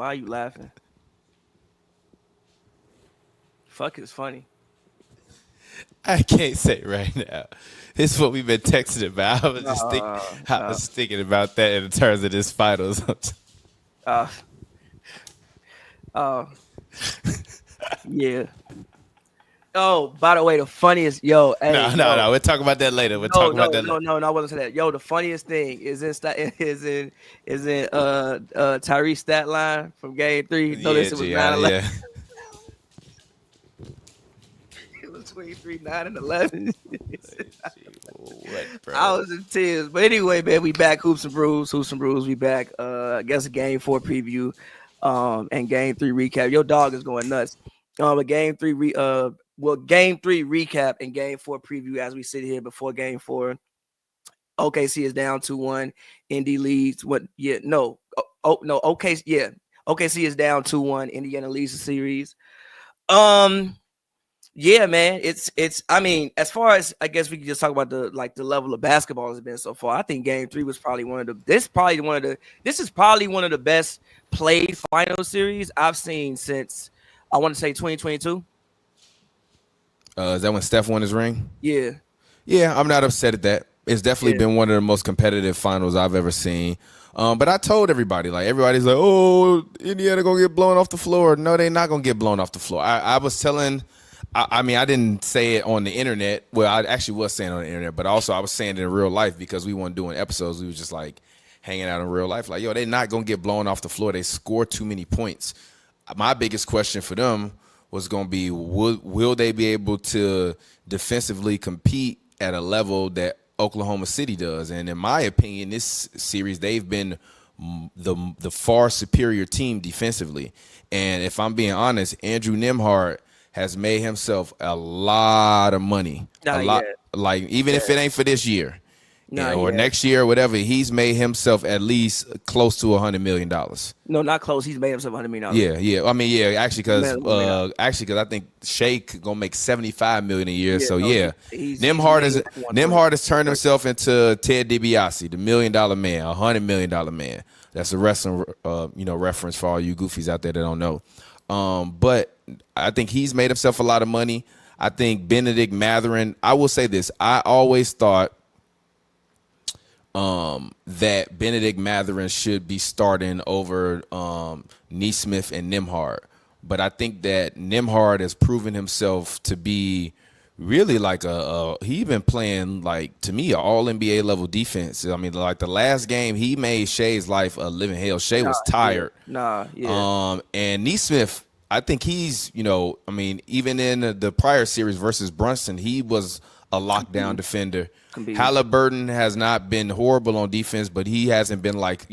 Why are you laughing? Fuck is funny. I can't say right now. This is what we've been texting about. I Uh, was thinking about that in terms of this finals. uh, uh, yeah. Oh, by the way, the funniest, yo, hey, No, no, yo, no. We'll talk about that later. We'll no, talk about no, that no, later. no, no, I wasn't saying that. Yo, the funniest thing is in Tyrese stat line from game 3. Yeah, Notice it was G. 9-11. Yeah. It was 23, 9, and 11. Gee, what, I bro? was in tears. But anyway, man, we back. Hoops and Brews. Hoops and Brews. We back. I guess a game 4 preview, and game 3 recap. Your dog is going nuts. A game 3 recap and game 4 preview as we sit here before game 4. OKC is down 2-1. Indy leads. What? Yeah, no. No. OKC. Yeah, OKC is down 2-1. Indiana leads the series. Yeah, man. It's. I mean, as far as I guess we can just talk about the level of basketball has been so far. I think Game 3 was probably one of the. This is probably one of the best played final series I've seen since I want to say 2022. Is that when Steph won his ring? Yeah, Yeah, I'm not upset at that. It's definitely yeah. been one of the most competitive finals I've ever seen. But I told everybody, like everybody's like, "Oh, Indiana gonna get blown off the floor." No, they're not gonna get blown off the floor. I was telling, I mean, I didn't say it on the internet. Well, I actually was saying it on the internet, but also I was saying it in real life because we weren't doing episodes. We was just like hanging out in real life. Like, yo, they're not gonna get blown off the floor. They score too many points. My biggest question for them was going to be, will they be able to defensively compete at a level that Oklahoma City does? And in my opinion, this series, they've been the far superior team defensively. And if I'm being honest, Andrew Nembhard has made himself a lot of money. A Not lot, yet. like even if it ain't for this year Not or yet. next year or whatever, he's made himself at least close to $100 million. No, not close. He's made himself $100 million. Yeah, yeah. I mean, yeah. Actually, Man, $100 million. because I think Shake gonna make $75 million a year. Yeah, So no, yeah, he's Nembhard made is like 120. Nembhard has turned himself into Ted DiBiase, the $1 million man, $100 million man. That's a wrestling, reference for all you goofies out there that don't know. But I think he's made himself a lot of money. I think Benedict Mathurin. I will say this: I always thought that Benedict Mathurin should be starting over Nesmith and Nembhard. But I think that Nembhard has proven himself to be really like he been playing like, to me, an all NBA level defense. I mean, like the last game he made Shai's life a living hell. Shai was tired. Yeah. And Nesmith, I think he's, I mean, even in the prior series versus Brunson, he was a lockdown defender. Halliburton has not been horrible on defense, but he hasn't been like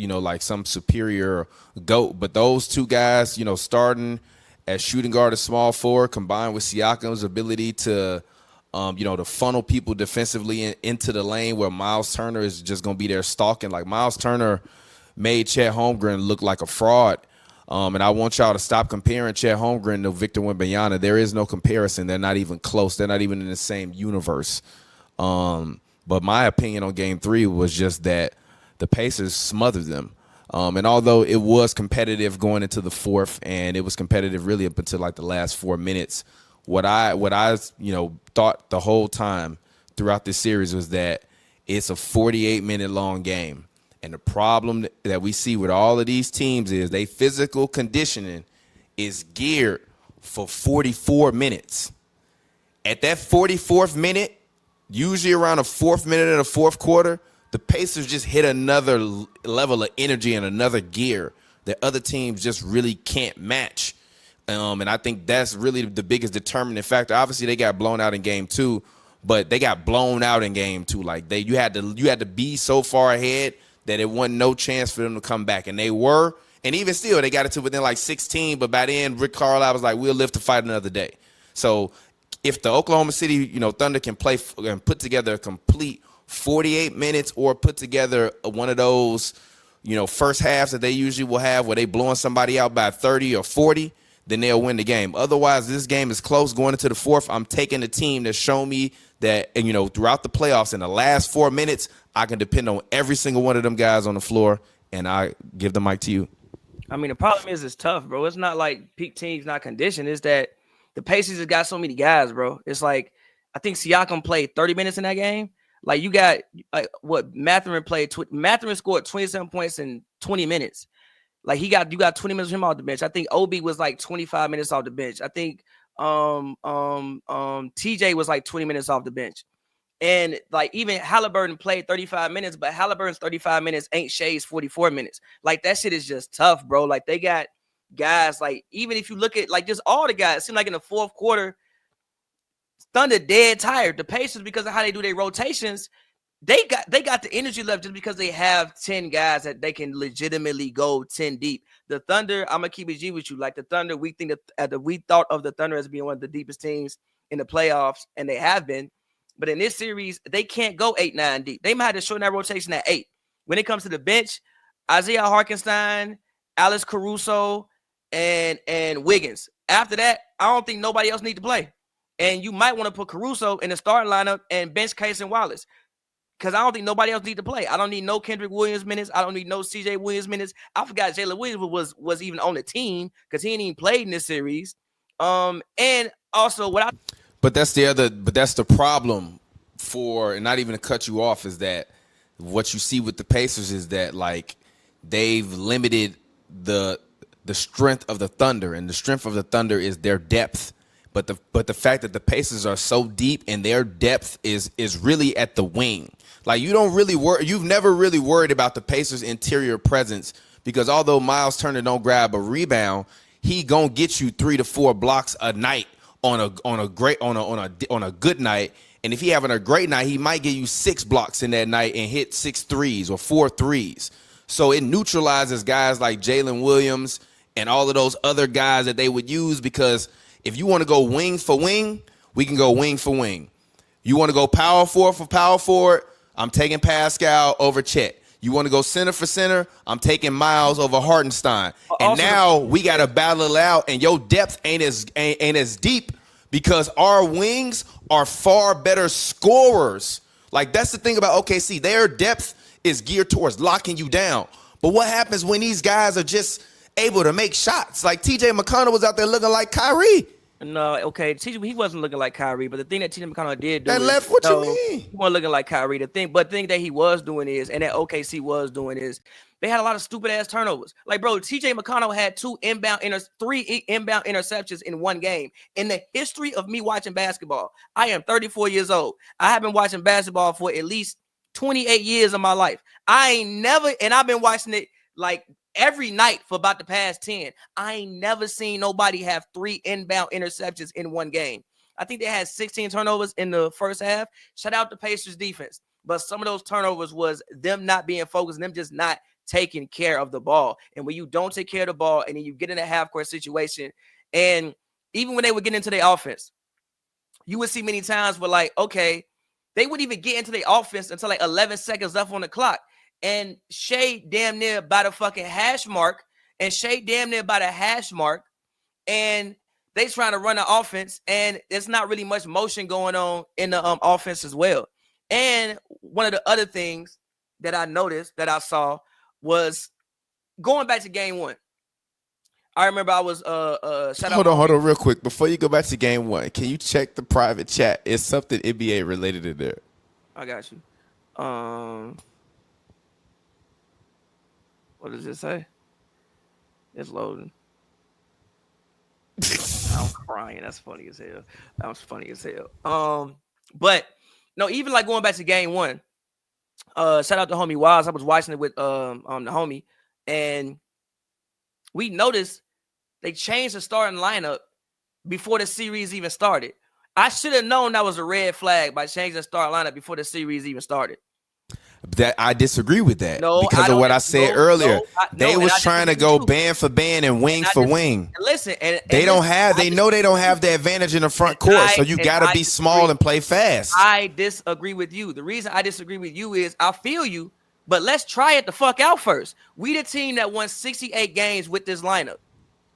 some superior GOAT. But those two guys, starting as shooting guard, a small forward, combined with Siakam's ability to, to funnel people defensively into the lane where Miles Turner is just going to be there stalking. Like Miles Turner made Chet Holmgren look like a fraud. And I want y'all to stop comparing Chet Holmgren to Victor Wembanyama. There is no comparison. They're not even close. They're not even in the same universe. But my opinion on Game 3 was just that the Pacers smothered them. And although it was competitive going into the fourth, and it was competitive really up until like the last 4 minutes, what I thought the whole time throughout this series was that it's a 48-minute long game. And the problem that we see with all of these teams is they physical conditioning is geared for 44 minutes. At that 44th minute, usually around the 4th minute of the fourth quarter, the Pacers just hit another level of energy and another gear that other teams just really can't match. And I think that's really the biggest determining factor. Obviously, they got blown out in Game 2, but they got blown out in Game 2. Like you had to be so far ahead that it wasn't no chance for them to come back. And they were. And even still, they got it to within like 16. But by then, Rick Carlisle was like, we'll live to fight another day. So if the Oklahoma City, Thunder can play and put together a complete 48 minutes or put together one of those, first halves that they usually will have where they blowing somebody out by 30 or 40, then they'll win the game. Otherwise, this game is close going into the fourth. I'm taking the team that's shown me that, throughout the playoffs in the last 4 minutes, I can depend on every single one of them guys on the floor, and I give the mic to you. I mean, the problem is it's tough, bro. It's not like peak teams not conditioned. It's that the Pacers has got so many guys, bro. It's like I think Siakam played 30 minutes in that game. Like you got like what Mathurin played. Mathurin scored 27 points in 20 minutes. Like you got 20 minutes from him off the bench. I think Obi was like 25 minutes off the bench. I think TJ was like 20 minutes off the bench. And like even Halliburton played 35 minutes, but Halliburton's 35 minutes ain't Shai's 44 minutes. Like that shit is just tough, bro. Like they got guys like even if you look at like just all the guys, it seemed like in the fourth quarter, Thunder dead tired. The Pacers, because of how they do their rotations, they got the energy left just because they have 10 guys that they can legitimately go 10 deep. The Thunder, I'm gonna keep it G with you. Like the Thunder, we thought of the Thunder as being one of the deepest teams in the playoffs, and they have been. But in this series, they can't go 8-9 deep. They might have to shorten that rotation at 8. When it comes to the bench, Isaiah Hartenstein, Alex Caruso, and Wiggins. After that, I don't think nobody else need to play. And you might want to put Caruso in the starting lineup and bench Cason Wallace. Because I don't think nobody else need to play. I don't need no Kendrick Williams minutes. I don't need no CJ Williams minutes. I forgot Jalen Williams was even on the team because he ain't even played in this series. And also what I But that's the problem for, and not even to cut you off, is that what you see with the Pacers is that like they've limited the strength of the Thunder, and the strength of the Thunder is their depth. But the fact that the Pacers are so deep and their depth is really at the wing. Like you've never really worried about the Pacers' interior presence, because although Miles Turner don't grab a rebound, he gonna get you 3 to 4 blocks a night on a good night. And if he having a great night, he might give you 6 blocks in that night and hit 6 threes or 4 threes. So it neutralizes guys like Jalen Williams and all of those other guys that they would use, because if you want to go wing for wing, we can go wing for wing. You want to go power forward for power forward, I'm taking Pascal over Chet. You want to go center for center, I'm taking Miles over Hartenstein. And also, now we got to battle it out, and your depth ain't as deep because our wings are far better scorers. Like, that's the thing about OKC. Their depth is geared towards locking you down. But what happens when these guys are just able to make shots? Like TJ McConnell was out there looking like Kyrie. No, okay, he wasn't looking like Kyrie, but the thing that TJ McConnell did do that left, what you mean? He wasn't looking like Kyrie. The thing that he was doing is, and that OKC was doing is, they had a lot of stupid ass turnovers. Like, bro, TJ McConnell had 3 inbound interceptions in one game. In the history of me watching basketball, I am 34 years old. I have been watching basketball for at least 28 years of my life. And I've been watching it like every night for about the past 10. I ain't never seen nobody have 3 inbound interceptions in one game. I think they had 16 turnovers in the first half. Shout out to Pacers defense. But some of those turnovers was them not being focused, them just not taking care of the ball. And when you don't take care of the ball and then you get in a half-court situation, and even when they would get into their offense, you would see many times where, like, okay, they wouldn't even get into their offense until like 11 seconds left on the clock. And Shai damn near by the fucking hash mark, and they trying to run the offense, and there's not really much motion going on in the offense as well. And one of the other things that I noticed, that I saw, was going back to game 1. I remember I was hold on real quick before you go back to game 1. Can you check the private chat? It's something NBA related in there. I got you. What does it say? It's loading. I'm crying. That's funny as hell. But no, even like going back to game 1. Shout out to homie Waz. I was watching it with the homie, and we noticed they changed the starting lineup before the series even started. I should have known that was a red flag by changing the starting lineup before the series even started. That I disagree with that because of what I said earlier. They was trying to go band for band and wing for wing. Listen, they know they don't have the advantage in the front court, so you got to be small and play fast. I disagree with you. The reason I disagree with you is I feel you, but let's try it the fuck out first. We the team that won 68 games with this lineup.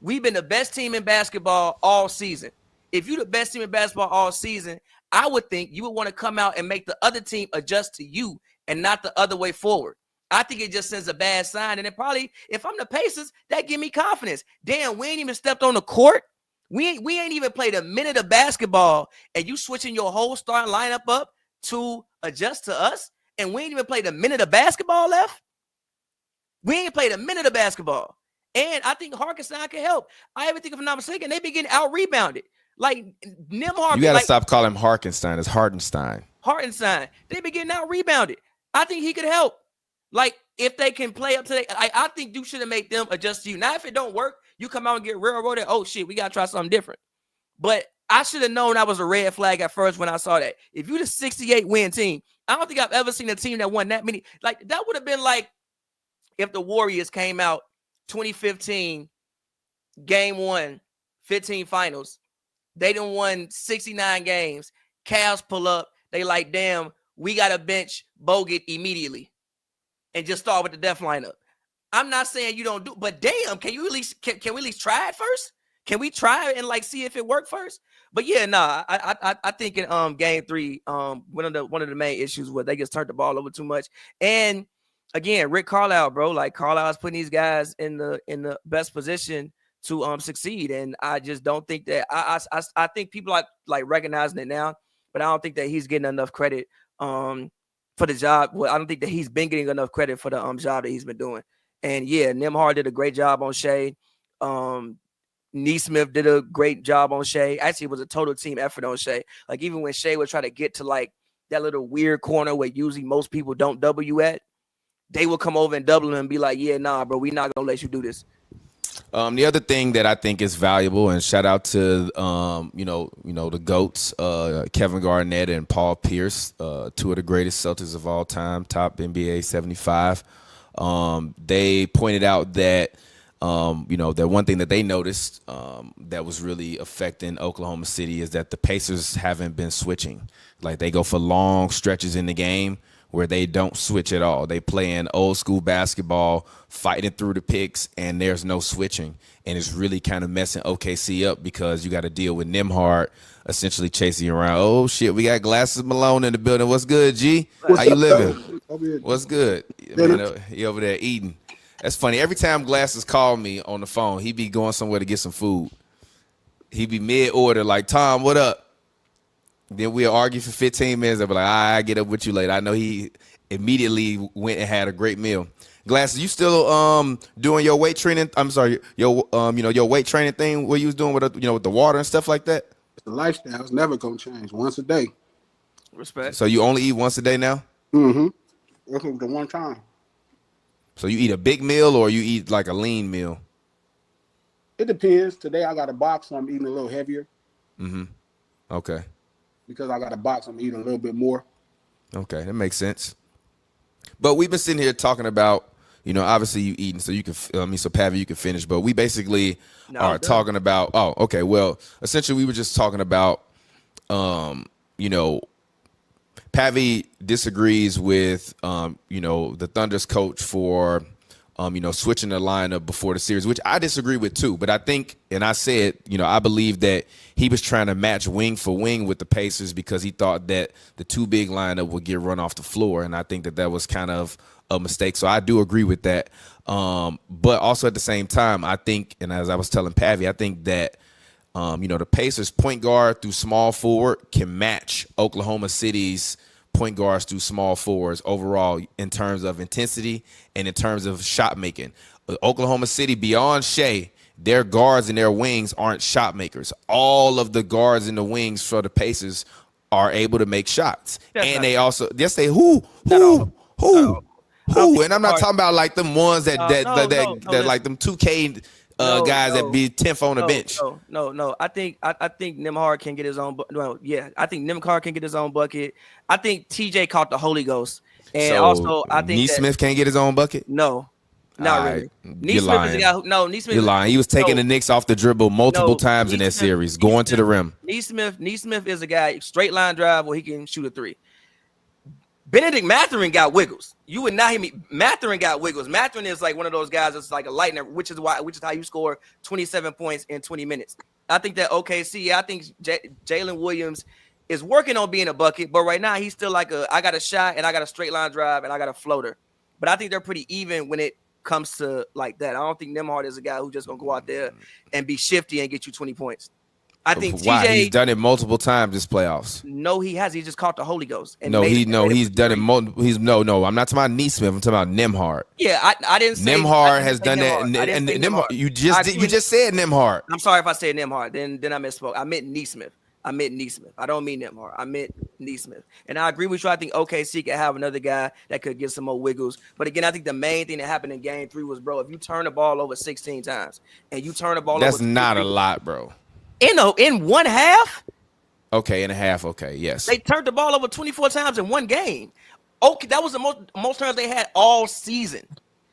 We've been the best team in basketball all season. If you're the best team in basketball all season, I would think you would want to come out and make the other team adjust to you and not the other way forward. I think it just sends a bad sign. And it probably, if I'm the Pacers, that give me confidence. Damn, we ain't even stepped on the court. We ain't even played a minute of basketball, and you switching your whole starting lineup up to adjust to us, and we ain't even played a minute of basketball left. We ain't played a minute of basketball. And I think Hartenstein can help. I even think, if I'm not mistaken, they be getting out-rebounded. Like, Nembhard. You got to stop calling him Hartenstein. It's Hartenstein. Hartenstein. They be getting out-rebounded. I think he could help. Like, if they can play up to that, I think you should have made them adjust to you. Now, if it don't work, you come out and get railroaded. Oh, shit, we got to try something different. But I should have known that was a red flag at first when I saw that. If you're the 68-win team, I don't think I've ever seen a team that won that many. Like, that would have been like if the Warriors came out 2015, game 1, 15 finals. They done won 69 games. Cavs pull up. They like, damn, we got to bench Bogut immediately and just start with the death lineup. I'm not saying you don't do, but damn, can you at least can we at least try it first? Can we try it and like see if it worked first? But yeah, I think in game 3, one of the main issues was they just turned the ball over too much. And again, Rick Carlisle, bro, like Carlisle is putting these guys in the best position to succeed. And I just don't think that I think people are like recognizing it now, but I don't think that he's getting enough credit for the job. Well, I don't think that he's been getting enough credit for the job that he's been doing. And yeah, Nembhard did a great job on Shai. Nesmith did a great job on Shai. Actually, it was a total team effort on Shai. Like, even when Shai would try to get to like that little weird corner where usually most people don't double you at, they will come over and double him and be like, yeah, nah, bro, we're not going to let you do this. The other thing that I think is valuable, and shout out to the GOATs, Kevin Garnett and Paul Pierce, 2 of the greatest Celtics of all time, top NBA 75. They pointed out that that one thing that they noticed that was really affecting Oklahoma City is that the Pacers haven't been switching. Like, they go for long stretches in the game where they don't switch at all. They play in old school basketball, fighting through the picks, and there's no switching. And it's really kind of messing OKC up because you got to deal with Nembhard essentially chasing you around. Oh, shit, we got Glasses Malone in the building. What's good, G? How you living? What's good? Man, he over there eating. That's funny. Every time Glasses call me on the phone, he be going somewhere to get some food. He be mid-order like, Tom, what up? Then we'll argue for 15 minutes. I'll be like, I get up with you later. I know he immediately went and had a great meal. Glasses, you still doing your weight training? I'm sorry, your weight training thing where you was doing with with the water and stuff like that? It's a lifestyle. It's never gonna change. Once a day. Respect. So you only eat once a day now? Mm-hmm. That's the one time. So you eat a big meal or you eat like a lean meal? It depends. Today I got a box, so I'm eating a little heavier. Mm-hmm. Okay. Because I got a box, I'm eating a little bit more. Okay, that makes sense. But we've been sitting here talking about, obviously you eating, so you can, so Pavy, you can finish. But we basically are talking about, oh, okay, well, essentially we were just talking about, Pavy disagrees with, the Thunder's coach for, switching the lineup before the series, which I disagree with too. But I think, and I said, I believe that he was trying to match wing for wing with the Pacers because he thought that the 2 big lineup would get run off the floor. And I think that was kind of a mistake. So I do agree with that. But also at the same time, I think, and as I was telling Pavy, I think that, the Pacers point guard through small forward can match Oklahoma City's point guards through small forwards overall in terms of intensity and in terms of shot making. Oklahoma City, beyond Shai, their guards and their wings aren't shot makers. All of the guards and the wings for the Pacers are able to make shots. And they also, yes, they who? And I'm not talking about like them ones that like them 2K guys that be 10th on the bench. No. I think Nembhard can get his own. I think Nembhard can get his own bucket. I think TJ caught the Holy Ghost, and so also I think Nesmith can't get his own bucket. No, not really. Nesmith is the guy. Nesmith. You're lying. He was taking the Knicks off the dribble multiple times in that series, going to the rim. Nesmith is a guy straight line drive where he can shoot a 3. Benedict Mathurin got wiggles. You would not hear me. Mathurin got wiggles. Mathurin is like one of those guys that's like a lightning, which is how you score 27 points in 20 minutes. I think that OKC, I think Jalen Williams is working on being a bucket, but right now he's still like I got a shot and I got a straight line drive and I got a floater. but I think they're pretty even when it comes to like that. I don't think Nembhard is a guy who's just gonna go out there and be shifty and get you 20 points. I think Why? TJ, He's done it multiple times this playoffs. No, he has. He just caught the Holy Ghost. And he's done it. He's no. I'm not talking about Neesmith. I'm talking about Nembhard. Yeah, I didn't say Nembhard has done that. And Nembhard, you just said Nembhard. I'm sorry if I said Nembhard. Then I misspoke. I meant Neesmith. I don't mean Nembhard. I meant Neesmith. And I agree with you. I think OKC could have another guy that could get some more wiggles. But again, I think the main thing that happened in Game 3 was, bro, if you turn the ball over 16 times and you turn the ball that's over, not a lot, bro. In one half. Okay, in a half. Okay, yes. They turned the ball over 24 times in one game. Okay, that was the most turnovers they had all season.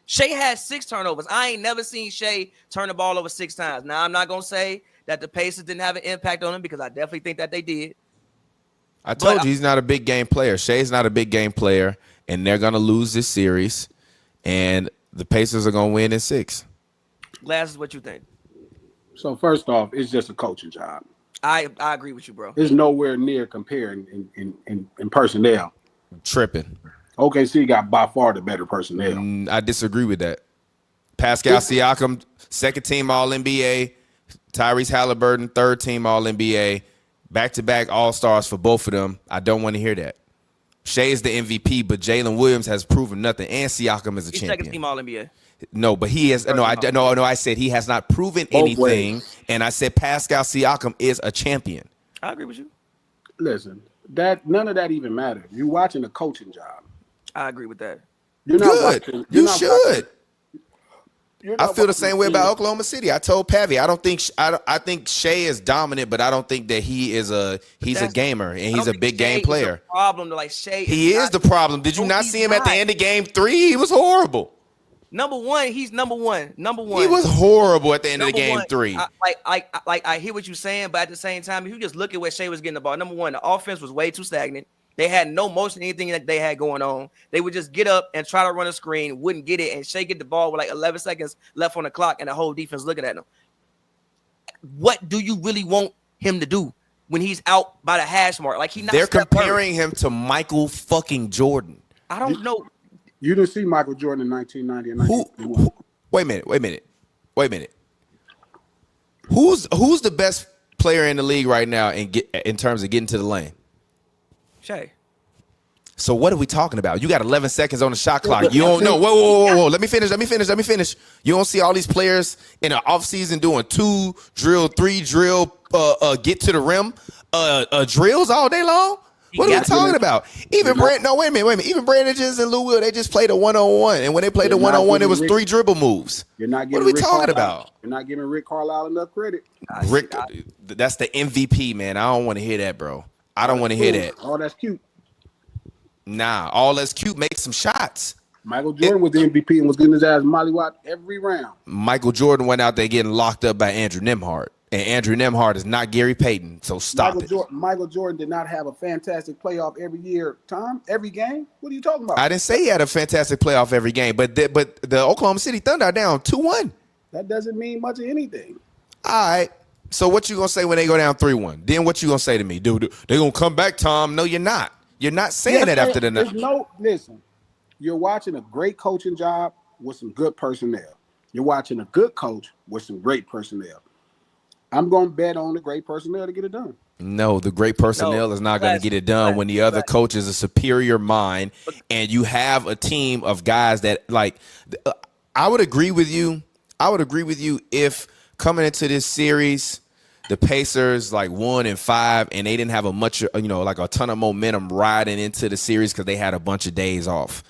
Shai had 6 turnovers. I ain't never seen Shai turn the ball over 6 times. Now, I'm not going to say that the Pacers didn't have an impact on him because I definitely think that they did. I told you he's not a big game player. Shai's not a big game player, and they're going to lose this series, and the Pacers are going to win in 6. Glass, what you think? So first off, it's just a coaching job. I agree with you, bro. It's nowhere near comparing in personnel. Tripping. OKC got by far the better personnel. I disagree with that. Pascal Siakam, second team All-NBA. Tyrese Halliburton, third team All-NBA. Back-to-back All-Stars for both of them. I don't want to hear that. Shai is the MVP, but Jalen Williams has proven nothing, and Siakam is a champion. Second team All-NBA. No, but he has I said he has not proven anything, and I said Pascal Siakam is a champion. I agree with you. Listen, none of that even matters. You're watching a coaching job. I agree with that. You're not good. You should. I feel the same way about Oklahoma City. I told Pavy, I think Shai is dominant, but I don't think that he's a gamer and he's a big game player. Problem to like Shai. He is the problem. Did you not see him at the end of Game 3? He was horrible. Number one. He's number one. He was horrible at the end of the Game 3. I hear what you're saying, but at the same time, if you just look at where Shai was getting the ball, number one, the offense was way too stagnant. They had no motion, anything that they had going on. They would just get up and try to run a screen, wouldn't get it, and Shai get the ball with like 11 seconds left on the clock, and the whole defense looking at him. What do you really want him to do when he's out by the hash mark? Like they're comparing him to Michael fucking Jordan. I don't know. You didn't see Michael Jordan in 1990 and 1991. Wait a minute. Who's the best player in the league right now in terms of getting to the lane? Shai. So what are we talking about? You got 11 seconds on the shot clock. You don't know. Whoa. Let me finish. You don't see all these players in the offseason doing 2 drill, 3 drill, get to the rim drills all day long? What are we talking about? Even wait a minute. Even Brandon and Lou Will, they just played a 1-on-1. And when they played the 1-on-1, it was 3 dribble moves. What are we talking about? You're not giving Rick Carlisle enough credit. Rick, that's the MVP, man. I don't want to hear that, bro. I don't want to hear that. Oh, that's cute. Nah, all that's cute. Make some shots. Michael Jordan was the MVP and was getting his ass mollywop every round. Michael Jordan went out there getting locked up by Andrew Nembhard. And Andrew Nembhard is not Gary Payton, so stop it. Michael Jordan did not have a fantastic playoff every year, Tom, every game. What are you talking about? I didn't say he had a fantastic playoff every game, but the Oklahoma City Thunder are down 2-1. That doesn't mean much of anything. All right. So what you going to say when they go down 3-1? Then what you going to say to me? Dude, they're going to come back, Tom. No, you're not. You're not saying that after the night. Listen, you're watching a great coaching job with some good personnel. You're watching a good coach with some great personnel. I'm going to bet on the great personnel to get it done. No, the great personnel is not going to get it done when the other coach is a superior mind and you have a team of guys that like I would agree with you. If coming into this series, the Pacers like 1-5 and they didn't have like a ton of momentum riding into the series because they had a bunch of days off.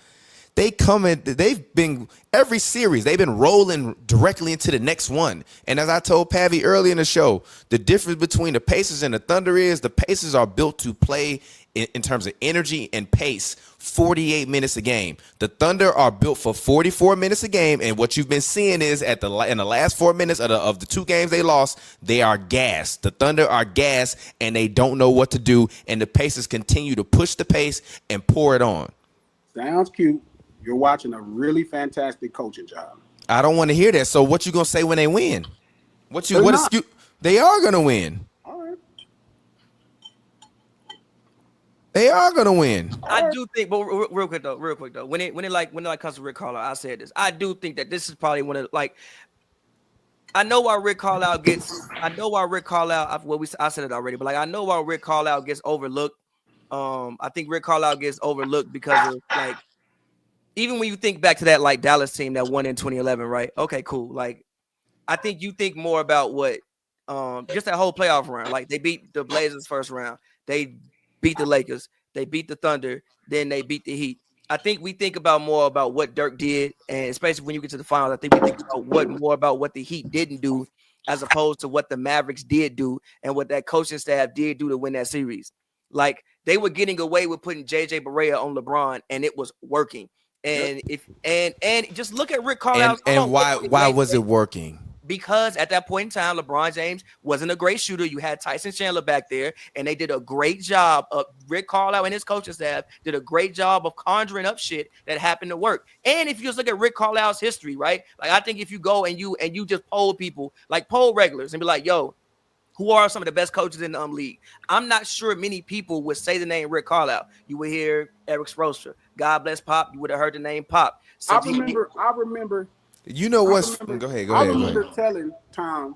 They've been every series, they've been rolling directly into the next one. And as I told Pavy early in the show, the difference between the Pacers and the Thunder is the Pacers are built to play in terms of energy and pace 48 minutes a game. The Thunder are built for 44 minutes a game. And what you've been seeing is in the last 4 minutes of the 2 games they lost, they are gassed. The Thunder are gassed and they don't know what to do. And the Pacers continue to push the pace and pour it on. Sounds cute. You're watching a really fantastic coaching job. I don't want to hear that. So what you gonna say when they win? They are gonna win. All right. They are gonna win. I do think, but real quick though, when it comes to Rick Carlisle, I said this. I do think that this is probably one of like. I know why Rick Carlisle gets. I know why Rick Carlisle. I said it already, but like I know why Rick Carlisle gets overlooked. I think Rick Carlisle gets overlooked because of like, even when you think back to that like Dallas team that won in 2011, right? Okay, cool. Like, I think you think more about what, just that whole playoff round. Like they beat the Blazers first round, they beat the Lakers, they beat the Thunder, then they beat the Heat. I think we think about more about what Dirk did, and especially when you get to the finals, I think we think about what the Heat didn't do, as opposed to what the Mavericks did do and what that coaching staff did do to win that series. Like they were getting away with putting JJ Barea on LeBron, and it was working. And and just look at Rick Carlisle. And why was it working? Because at that point in time, LeBron James wasn't a great shooter. You had Tyson Chandler back there, and they did a great job of Rick Carlisle and his coaching staff did a great job of conjuring up shit that happened to work. And if you just look at Rick Carlisle's history, right? Like I think if you go and you just poll people, like poll regulars, and be like, "Yo, who are some of the best coaches in the league?" I'm not sure many people would say the name Rick Carlisle. You would hear Eric Spoelstra. God bless Pop. You would have heard the name Pop. I remember. You know what's? Go ahead. I remember telling Tom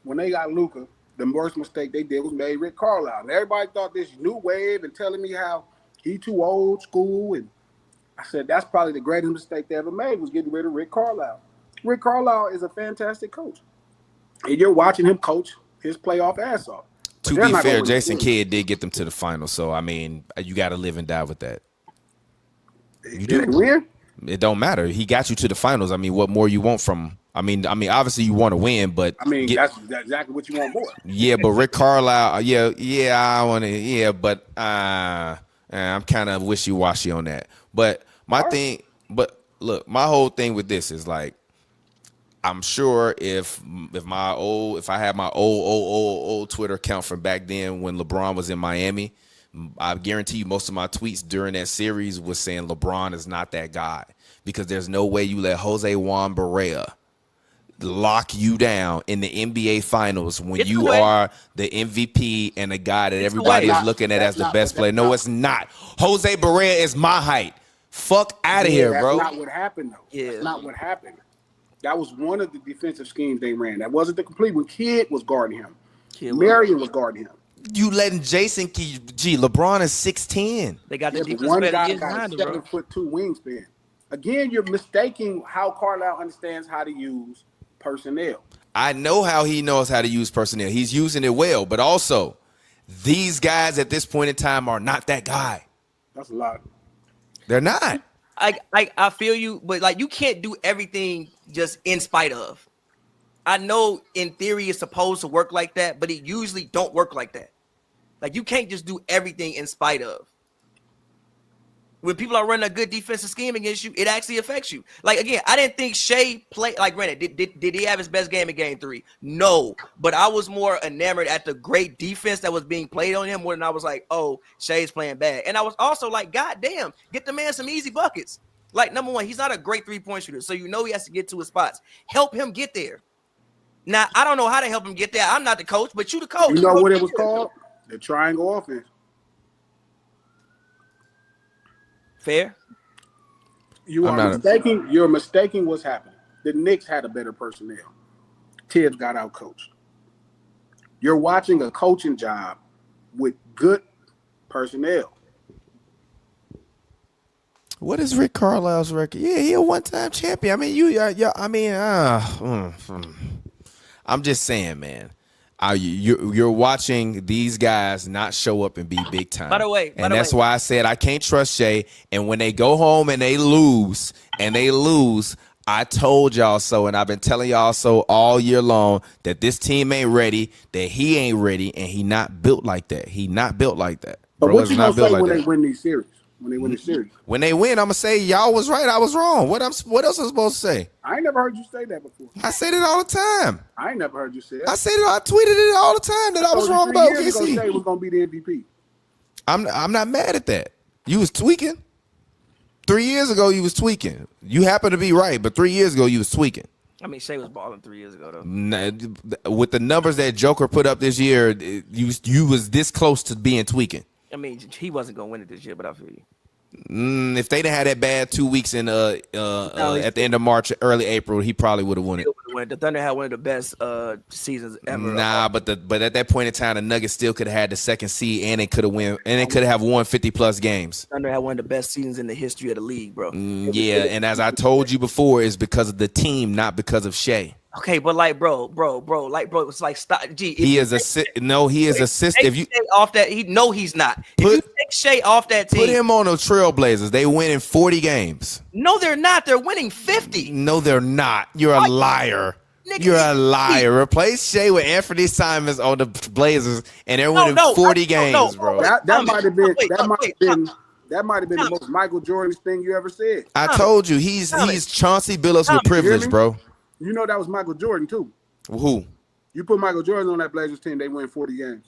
when they got Luka, the worst mistake they did was made Rick Carlisle. And everybody thought this new wave and telling me how he too old school. And I said that's probably the greatest mistake they ever made was getting rid of Rick Carlisle. Rick Carlisle is a fantastic coach, and you're watching him coach his playoff ass off. To be fair, Jason Kidd did get them to the final, so I mean, you got to live and die with that. You did win. It don't matter. He got you to the finals. I mean, what more you want from? I mean, obviously you want to win, but I mean, that's exactly what you want more. Yeah, but Rick Carlisle, I want to, but I'm kind of wishy-washy on that. But look, my whole thing with this is like, I'm sure if I had my old Twitter account from back then when LeBron was in Miami, I guarantee you most of my tweets during that series was saying LeBron is not that guy, because there's no way you let Jose Juan Barea lock you down in the NBA Finals when you are the MVP and the guy that everybody is looking at as the best player. No, it's not. Jose Barea is my height. Fuck out of here, bro. That's not what happened, though. Yeah. That's not what happened. That was one of the defensive schemes they ran. That wasn't the complete one. Kidd was guarding him. Marion was guarding him. You letting Jason LeBron is 6'10". They got the defense one guy got a 7'2" wingspan. Again, you're mistaking how Carlisle understands how to use personnel. I know how he knows how to use personnel. He's using it well, but also these guys at this point in time are not that guy. That's a lot. They're not. I feel you, but like you can't do everything just in spite of. I know in theory it's supposed to work like that, but it usually don't work like that. Like you can't just do everything in spite of. When people are running a good defensive scheme against you, it actually affects you. Like again, I didn't think Shai played like granted. Did he have his best game in game 3? No, but I was more enamored at the great defense that was being played on him more than I was like, oh, Shai's playing bad. And I was also like, God damn, get the man some easy buckets. Like number one, he's not a great 3-point shooter, so you know he has to get to his spots. Help him get there. Now, I don't know how to help him get there. I'm not the coach, but you the coach. You know what it was called? The triangle offense. Fair. You're mistaking what's happening. The Knicks had a better personnel. Tibbs got out coached. You're watching a coaching job with good personnel. What is Rick Carlisle's record? Yeah, he a one-time champion. I mean, I'm just saying, man. You're watching these guys not show up and be big time. By the way, that's why I said I can't trust Shai. And when they go home and they lose, I told y'all so, and I've been telling y'all so all year long that this team ain't ready, that he ain't ready, and he not built like that. He not built like that. But what you gonna say when they win these series? When they win the series? When they win, I'm gonna say y'all was right, I was wrong. What else am I supposed to say? I ain't never heard you say that before. I said it all the time. I ain't never heard you say it. I said it. I tweeted it all the time that I was wrong about OKC. Say was gonna be the MVP. I'm not mad at that. You was tweaking. 3 years ago, you was tweaking. You happen to be right, but 3 years ago, you was tweaking. I mean, Shai was balling 3 years ago, though. With the numbers that Joker put up this year, you was this close to being tweaking. I mean, he wasn't gonna win it this year, but I feel you. If they didn't have that bad 2 weeks in at the end of March, early April, he probably would have won it. The Thunder had one of the best seasons ever. Nah, but at that point in time, the Nuggets still could have had the second seed, and they could have won 50+ games. Thunder had one of the best seasons in the history of the league, bro. Yeah, and as I told you before, it's because of the team, not because of Shai. Okay, but like, bro, it's like stop. Gee, he is assist. If you off that, he's not. If you take Shai off that team, put him on the Trailblazers. They winning 40 games. No, they're not. They're winning 50. No, they're not. You're a liar. You're a liar. Replace Shai with Anthony Simons on the Blazers, and they're winning 40 games, bro. That might have been the most Michael Jordan thing you ever said. I told you he's Chauncey Billups with privilege, bro. You know that was Michael Jordan too. Who? You put Michael Jordan on that Blazers team, they win 40 games.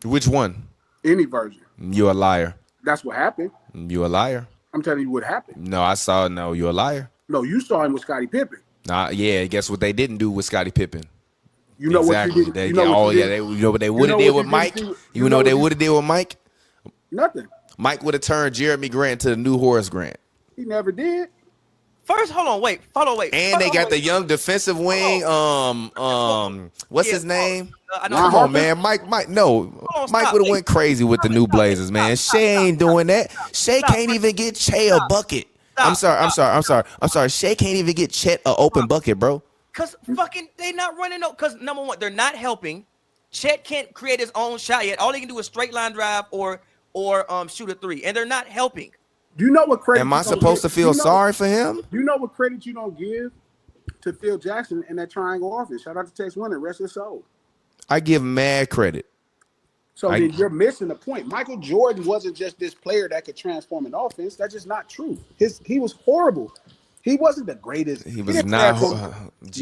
Which one? Any version. You're a liar. That's what happened. You're a liar. I'm telling you what happened. No, I saw. No, you're a liar. No, you saw him with Scottie Pippen. Yeah. Guess what they didn't do with Scottie Pippen? You know exactly. What you did. You know what they would have did with Mike. You know what they would have did with Mike? Nothing. Mike would have turned Jeremy Grant to the new Horace Grant. He never did. First, hold on, wait. And they got the young defensive wing. What's his name? Come on, man. Mike. No, Mike would have went crazy with the new Blazers, man. Shai ain't doing that. Shai can't even get Shai a bucket. I'm sorry. Shai can't even get Chet an open bucket, bro. Cause fucking they not running up. Cause number one, they're not helping. Chet can't create his own shot yet. All he can do is straight line drive or shoot a three, and they're not helping. Do you know what credit? Am I supposed to feel sorry for him? Do you know what credit you don't give to Phil Jackson and that triangle offense? Shout out to Tex Winter, rest his soul. I give mad credit. So then you're missing the point. Michael Jordan wasn't just this player that could transform an offense. That's just not true. He was horrible. He wasn't the greatest. He was not.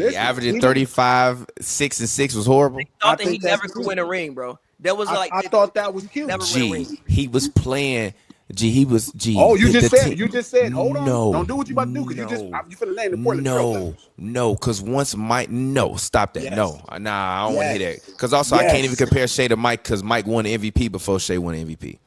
Averaging 35, 6 and 6 was horrible. I thought he never could win a ring, bro. That was I thought that was cute. He was playing. He was. Oh, you just said. Hold on. No, don't do what you about to do because you finna name the Portland. No, because once Mike. No, stop that. Yes. No, I don't want to hear that. Because also I can't even compare Shai to Mike because Mike won the MVP before Shai won the MVP.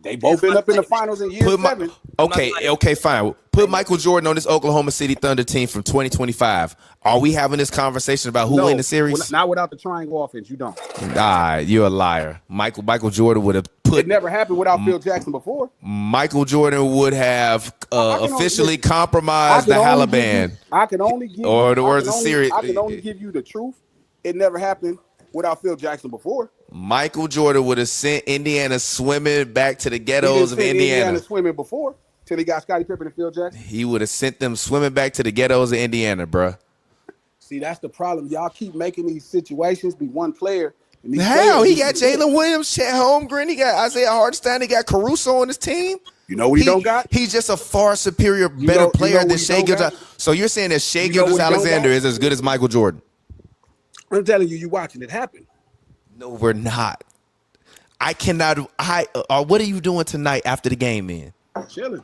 They both end up in the finals in year 7. Okay, fine. Put Michael Jordan on this Oklahoma City Thunder team from 2025. Are we having this conversation about who win the series? Not without the triangle offense. You don't. You're a liar. Michael Jordan would have put. It never happened without Phil Jackson before. Michael Jordan would have officially compromised the Taliban. I can only give. Or the words of series. I can only give you the truth. It never happened without Phil Jackson before. Michael Jordan would have sent Indiana swimming back to the ghettos of Indiana swimming before till he got Scottie Pippen and Phil Jackson. He would have sent them swimming back to the ghettos of Indiana, bruh. See, that's the problem. Y'all keep making these situations be one player. Hell, he got Jalen Williams, Chet Holmgren, he got Isaiah Hartenstein, he got Caruso on his team. You know what he don't got? He's just a far superior, better player than Shai Gilgeous-Alexander. So you're saying that Shai Gilgeous-Alexander is as good as Michael Jordan? I'm telling you, you're watching it happen. No, we're not. I cannot. What are you doing tonight after the game, man? Chilling.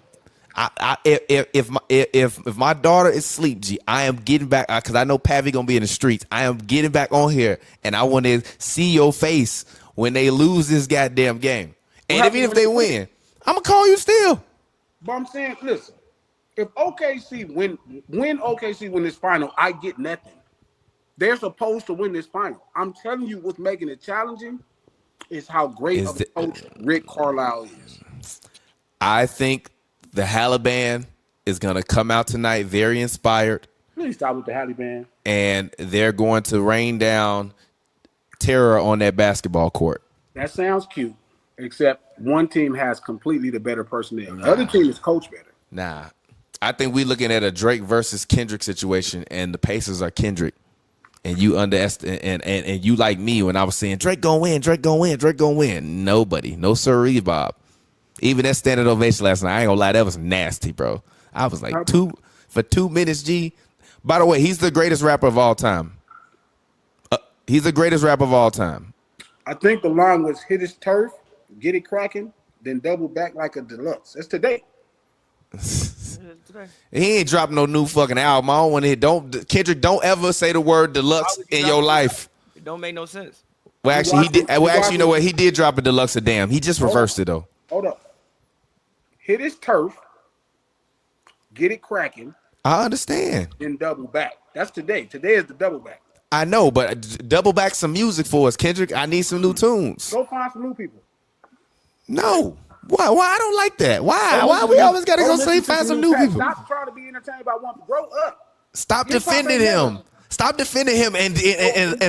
If my daughter is asleep, I am getting back because I know Pavy gonna be in the streets. I am getting back on here, and I want to see your face when they lose this goddamn game. And even if they win, I'm gonna call you still. But I'm saying, listen, if OKC win this final, I get nothing. They're supposed to win this final. I'm telling you, what's making it challenging is how great of a coach Rick Carlisle is. I think the Taliban is going to come out tonight very inspired. Please stop with the Taliban. And they're going to rain down terror on that basketball court. That sounds cute, except one team has completely the better personnel. The other team is coached better. Nah. I think we're looking at a Drake versus Kendrick situation, and the Pacers are Kendrick. And you and you like me when I was saying Drake gonna win. Nobody, no sirree, Bob. Even that standing ovation last night, I ain't gonna lie, that was nasty, bro. I was like 2 minutes, G. By the way, he's the greatest rapper of all time. He's the greatest rapper of all time. I think the line was hit his turf, get it cracking, then double back like a deluxe. That's today. He ain't dropping no new fucking album. I don't want to Kendrick, don't ever say the word deluxe in your life. It don't make no sense. Well, actually, he did. Well, actually, you know what? He did drop a deluxe of Damn. He just reversed it though. Hold up. Hit his turf. Get it cracking. I understand. Then double back. That's today. Today is the double back. I know, but double back some music for us, Kendrick. I need some new tunes. Go find some new people. No. Why? I don't like that. Why we always got to go say find some new people? Stop trying to be entertained by one. Grow up. Stop defending him. Stop defending him and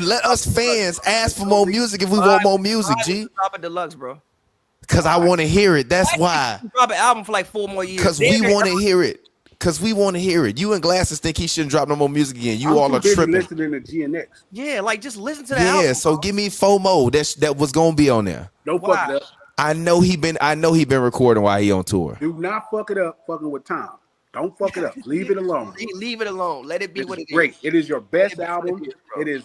let us fans ask for more music if we want more music, G. Drop a deluxe, bro. Because I want to hear it. That's why. Drop an album for like 4 more years. Because we want to hear it. Because we want to hear it. You and Glasses think he shouldn't drop no more music again. You all are tripping. Listening to GNX. Yeah, like just listen to that album. Yeah, so give me FOMO. That was gonna be on there. Don't fuck it up. I know he been recording while he on tour. Do not fuck it up fucking with Tom. Don't fuck it up. Leave it alone. Leave it alone. Let it be what it is. Great. It is your best album. It is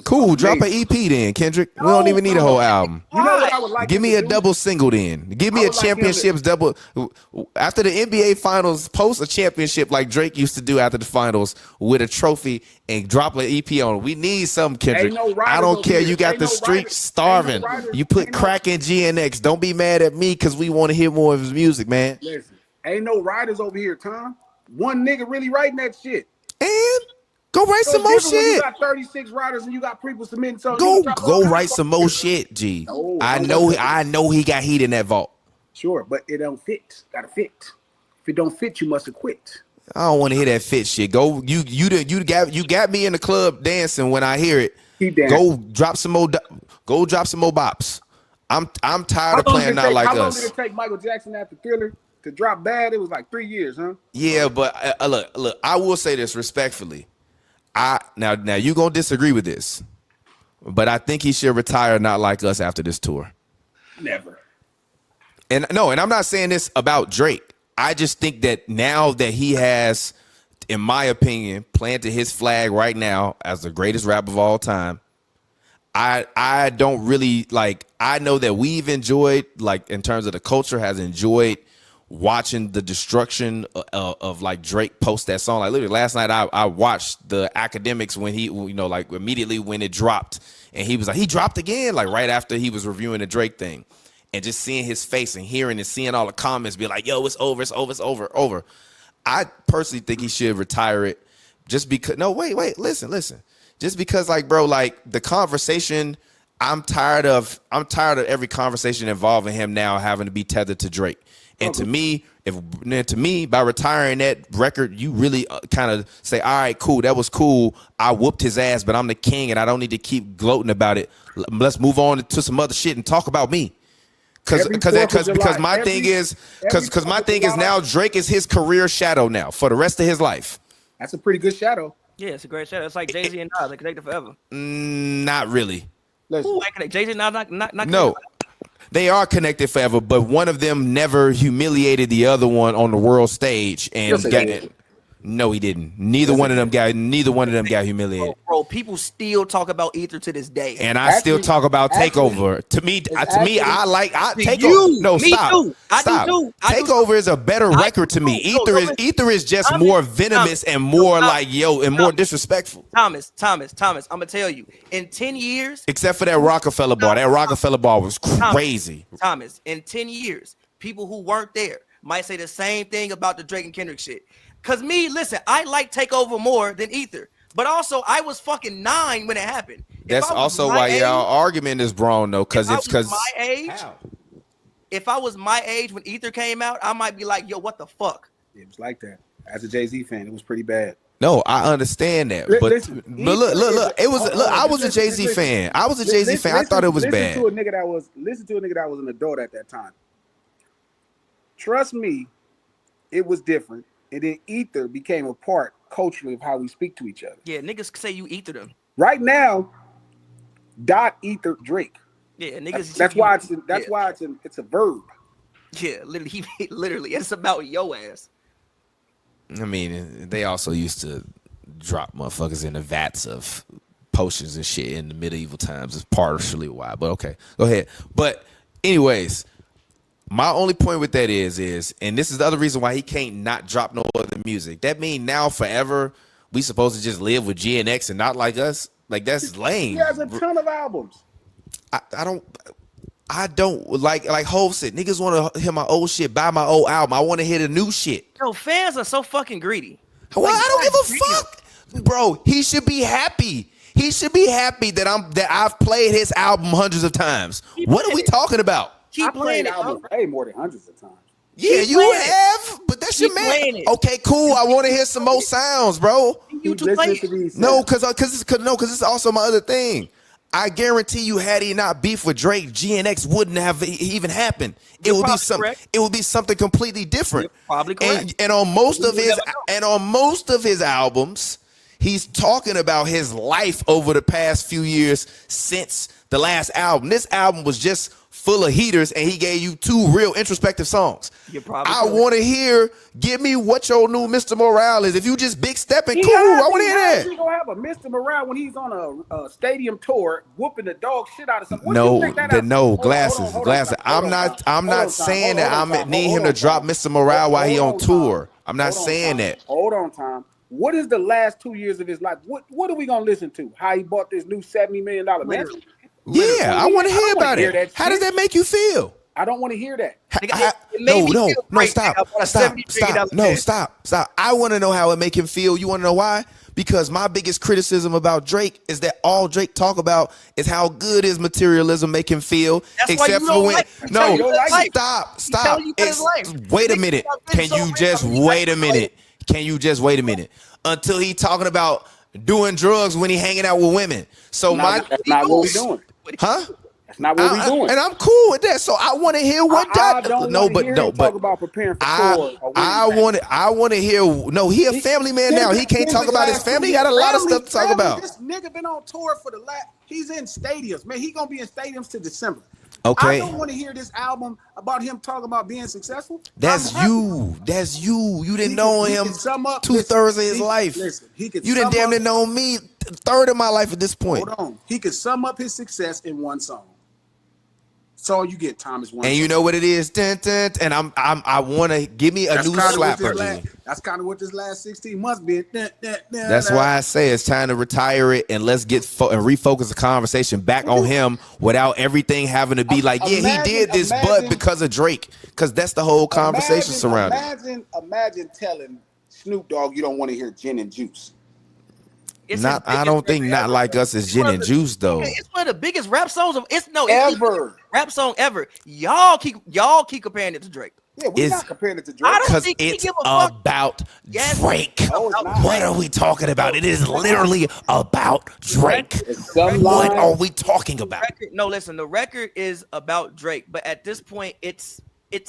cool. Amazing. Drop an EP then, Kendrick. We don't even need a whole album. You know what I would like? Give me a double single then. Give me a championships double. After the NBA finals, post a championship like Drake used to do after the finals with a trophy and drop an EP on it. We need something, Kendrick. I don't care. You got the streets starving. You put crack in GNX. Don't be mad at me because we want to hear more of his music, man. Listen, ain't no writers over here, Tom. One nigga really writing that shit. And go write some more shit. You got 36 writers and you got people submitting something. Go write some more shit, G. No, I know he got heat in that vault. Sure, but it don't fit. Gotta fit. If it don't fit, you must have quit. I don't want to hear that fit shit. Go, you got me in the club dancing when I hear it. Go drop some more. Go drop some more bops. I'm tired of playing out like us. How long did it take Michael Jackson after Thriller to drop Bad? It was like 3 years, huh? Yeah, but look. I will say this respectfully. Now you gonna disagree with this, but I think he should retire Not Like Us after this tour. Never. And I'm not saying this about Drake. I just think that now that he has, in my opinion, planted his flag right now as the greatest rapper of all time, I don't really like. I know that we've enjoyed, like in terms of the culture, has enjoyed watching the destruction of like Drake post that song. Like literally last night I watched the Academics when he, like immediately when it dropped and he was like, he dropped again, like right after he was reviewing the Drake thing, and just seeing his face and hearing and seeing all the comments be like, yo, it's over. I personally think he should retire it just because, listen. Just because like, bro, like the conversation, I'm tired of every conversation involving him now having to be tethered to Drake. And to me, by retiring that record, you really kind of say, all right, cool, that was cool. I whooped his ass, but I'm the king, and I don't need to keep gloating about it. Let's move on to some other shit and talk about me. Because my thing is now Drake is his career shadow now for the rest of his life. That's a pretty good shadow. Yeah, it's a great shadow. It's like Jay-Z and Nas, they connected forever. Not really. Jay-Z and Nas not no. They are connected forever, but one of them never humiliated the other one on the world stage, and no, he didn't. Neither one of them got humiliated. Bro, people still talk about Ether to this day, and I still talk about Takeover. To me, I like Takeover. You, no, me stop. Too. I stop. do too. Takeover is a better record to me. Ether is just more venomous and more more disrespectful. Thomas, I'm gonna tell you, in 10 years, except for that Rockefeller bar. That Rockefeller bar was crazy. Thomas, in 10 years, people who weren't there might say the same thing about the Drake and Kendrick shit. Cause listen, I like Takeover more than Ether, but also I was fucking 9 when it happened. That's also why y'all argument is wrong though, because my age. If I was my age when Ether came out, I might be like, yo, what the fuck? It was like that. As a Jay-Z fan, it was pretty bad. No, I understand that, but look. It was I was a Jay-Z fan. I was a Jay-Z fan. I thought it was bad. Listen to a nigga that was an adult at that time. Trust me, it was different. And then Ether became a part culturally of how we speak to each other. Yeah, niggas say you Ether them. Right now, Ether Drake. Yeah, niggas. That's why it's a verb. Yeah, literally, it's about your ass. I mean, they also used to drop motherfuckers in the vats of potions and shit in the medieval times. It's partially why, but okay, go ahead. But anyways. My only point with that is, and this is the other reason why he can't not drop no other music. That mean now forever we supposed to just live with GNX and Not Like Us? Like that's lame. He has a ton of albums. I don't like Hov said, niggas want to hear my old shit, buy my old album. I want to hear the new shit. Yo, fans are so fucking greedy. Well, I don't give a fuck, bro. He should be happy. He should be happy that I've played his album hundreds of times. What are we talking about? I played albums way more than hundreds of times. Yeah, you have, but that's your man. Okay, cool. I want to hear some more sounds, bro. You to play it. No, because it's also my other thing. I guarantee you, had he not beef with Drake, GNX wouldn't have even happened. It would be something. It would be something completely different. You're probably correct. And on most of his albums, he's talking about his life over the past few years since the last album. This album was just full of heaters, and he gave you 2 real introspective songs. I want to hear, give me what your new Mr. Morale is. If you just big stepping, cool, I want to hear that. He gonna have a Mr. Morale when he's on a stadium tour, whooping the dog shit out of something. Glasses. I'm not saying that I need him to drop Mr. Morale while he on tour. I'm not saying that. Hold on, Tom. What is the last 2 years of his life? What are we gonna listen to? How he bought this new $70 million mansion? Yeah, I want to hear about it. How does that make you feel? I don't want to hear that. Stop. I want to know how it make him feel. You want to know why? Because my biggest criticism about Drake is that all Drake talk about is how good his materialism make him feel. Except for when stop. Wait a minute. Can you just wait a minute? Can you just wait a minute? Until he talking about doing drugs when he hanging out with women. So that's not what we doing. Huh? That's not what we doing. And I'm cool with that. So I want to hear what talk about preparing for tour. I want to hear. No, he a family man now. He can't talk about his family. He got a lot of stuff to talk about. This nigga been on tour for the last. He's in stadiums, man. He gonna be in stadiums to December. Okay. I don't want to hear this album about him talking about being successful. That's you. You didn't know him 2/3 of his life. Listen, you didn't damn near know me 1/3 of my life at this point. Hold on. He could sum up his success in one song. That's all you get, Thomas. And you know what it is? Dun, dun, and I want to give me a new slapper. That's kind of what this last 16 months been. That's why I say it's time to retire it and let's get and refocus the conversation back on him without everything having to be like, he did this, but because of Drake, because that's the whole conversation surrounding. Imagine telling Snoop Dogg you don't want to hear Gin and Juice. I don't think Not Like Us is Gin and Juice though. It's one of the biggest rap songs ever. Rap song ever. Y'all keep comparing it to Drake. Yeah, we're not comparing it to Drake. Because it's about Drake. What are we talking about? It is literally about Drake. What are we talking about? Listen, the record is about Drake, but at this point, it's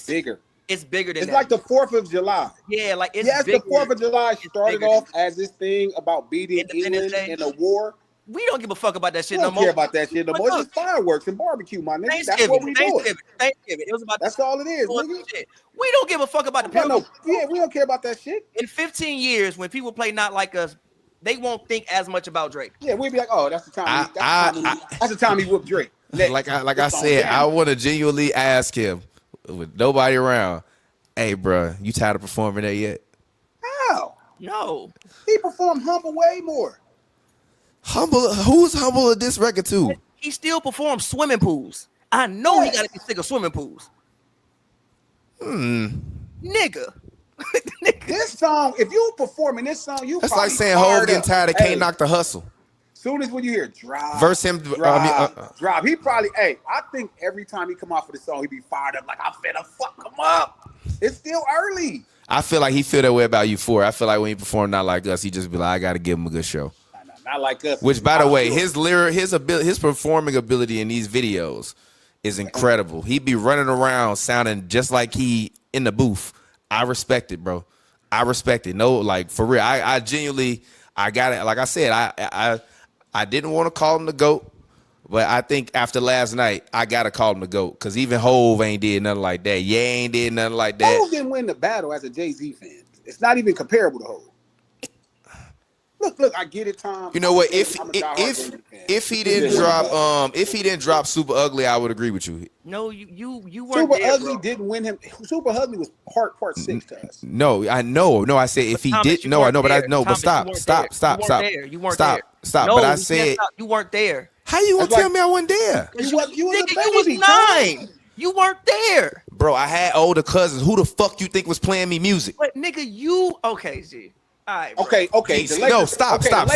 bigger. It's bigger than that. It's like the 4th of July. Yeah, like it's the 4th of July started off as this thing about beating England in a war. We don't give a fuck about that shit no more. Care about that shit no more. It's just fireworks and barbecue, my nigga. That's what we doing. Thanksgiving. It was about. That's all it is, nigga. We don't give a fuck about the people. Yeah, we don't care about that shit. In 15 years, when people play Not Like Us, they won't think as much about Drake. Yeah, we'd be like, oh, that's the time. That's the time he whooped Drake. Like I said, I want to genuinely ask him with nobody around. Hey, bro, you tired of performing that yet? How? No. He performed Humble way more. Humble? Who's Humble at this record too? He still performs Swimming Pools. I know he got to be sick of Swimming Pools. Nigga. This song, if you performing this song, that's like saying Hov getting tired of Can't Knock the Hustle. Soon as when you hear drop, verse him, drop. He probably, I think every time he come out for the song, he be fired up like I'm finna fuck him up. It's still early. I feel like he feel that way about Euphoria. I feel like when he performed Not Like Us, he just be like, I got to give him a good show. Not Like Us. Which, by the way, his performing ability in these videos is incredible. He be running around sounding just like he in the booth. I respect it, bro. I respect it. No, like for real. I genuinely, I got it. Like I said, I didn't want to call him the GOAT. But I think after last night, I gotta call him the GOAT because even Hov ain't did nothing like that. Ye ain't did nothing like that. Hov didn't win the battle as a Jay-Z fan. It's not even comparable to Hov. Look, I get it, Tom. You know what? If he didn't drop Super Ugly, I would agree with you. No, you weren't. Super there, Ugly bro. Didn't win him. Super Ugly was part 6 to us. No, I know. No, I said if he did. No, I know, but I know. But stop. You weren't there. But I said you weren't there. How you gonna tell me I wasn't there? You was Nigga, you was 9. You weren't there. Bro, I had older cousins. Who the fuck you think was playing me music? But nigga, okay, G. All right, bro. Okay. No, stop. Stop.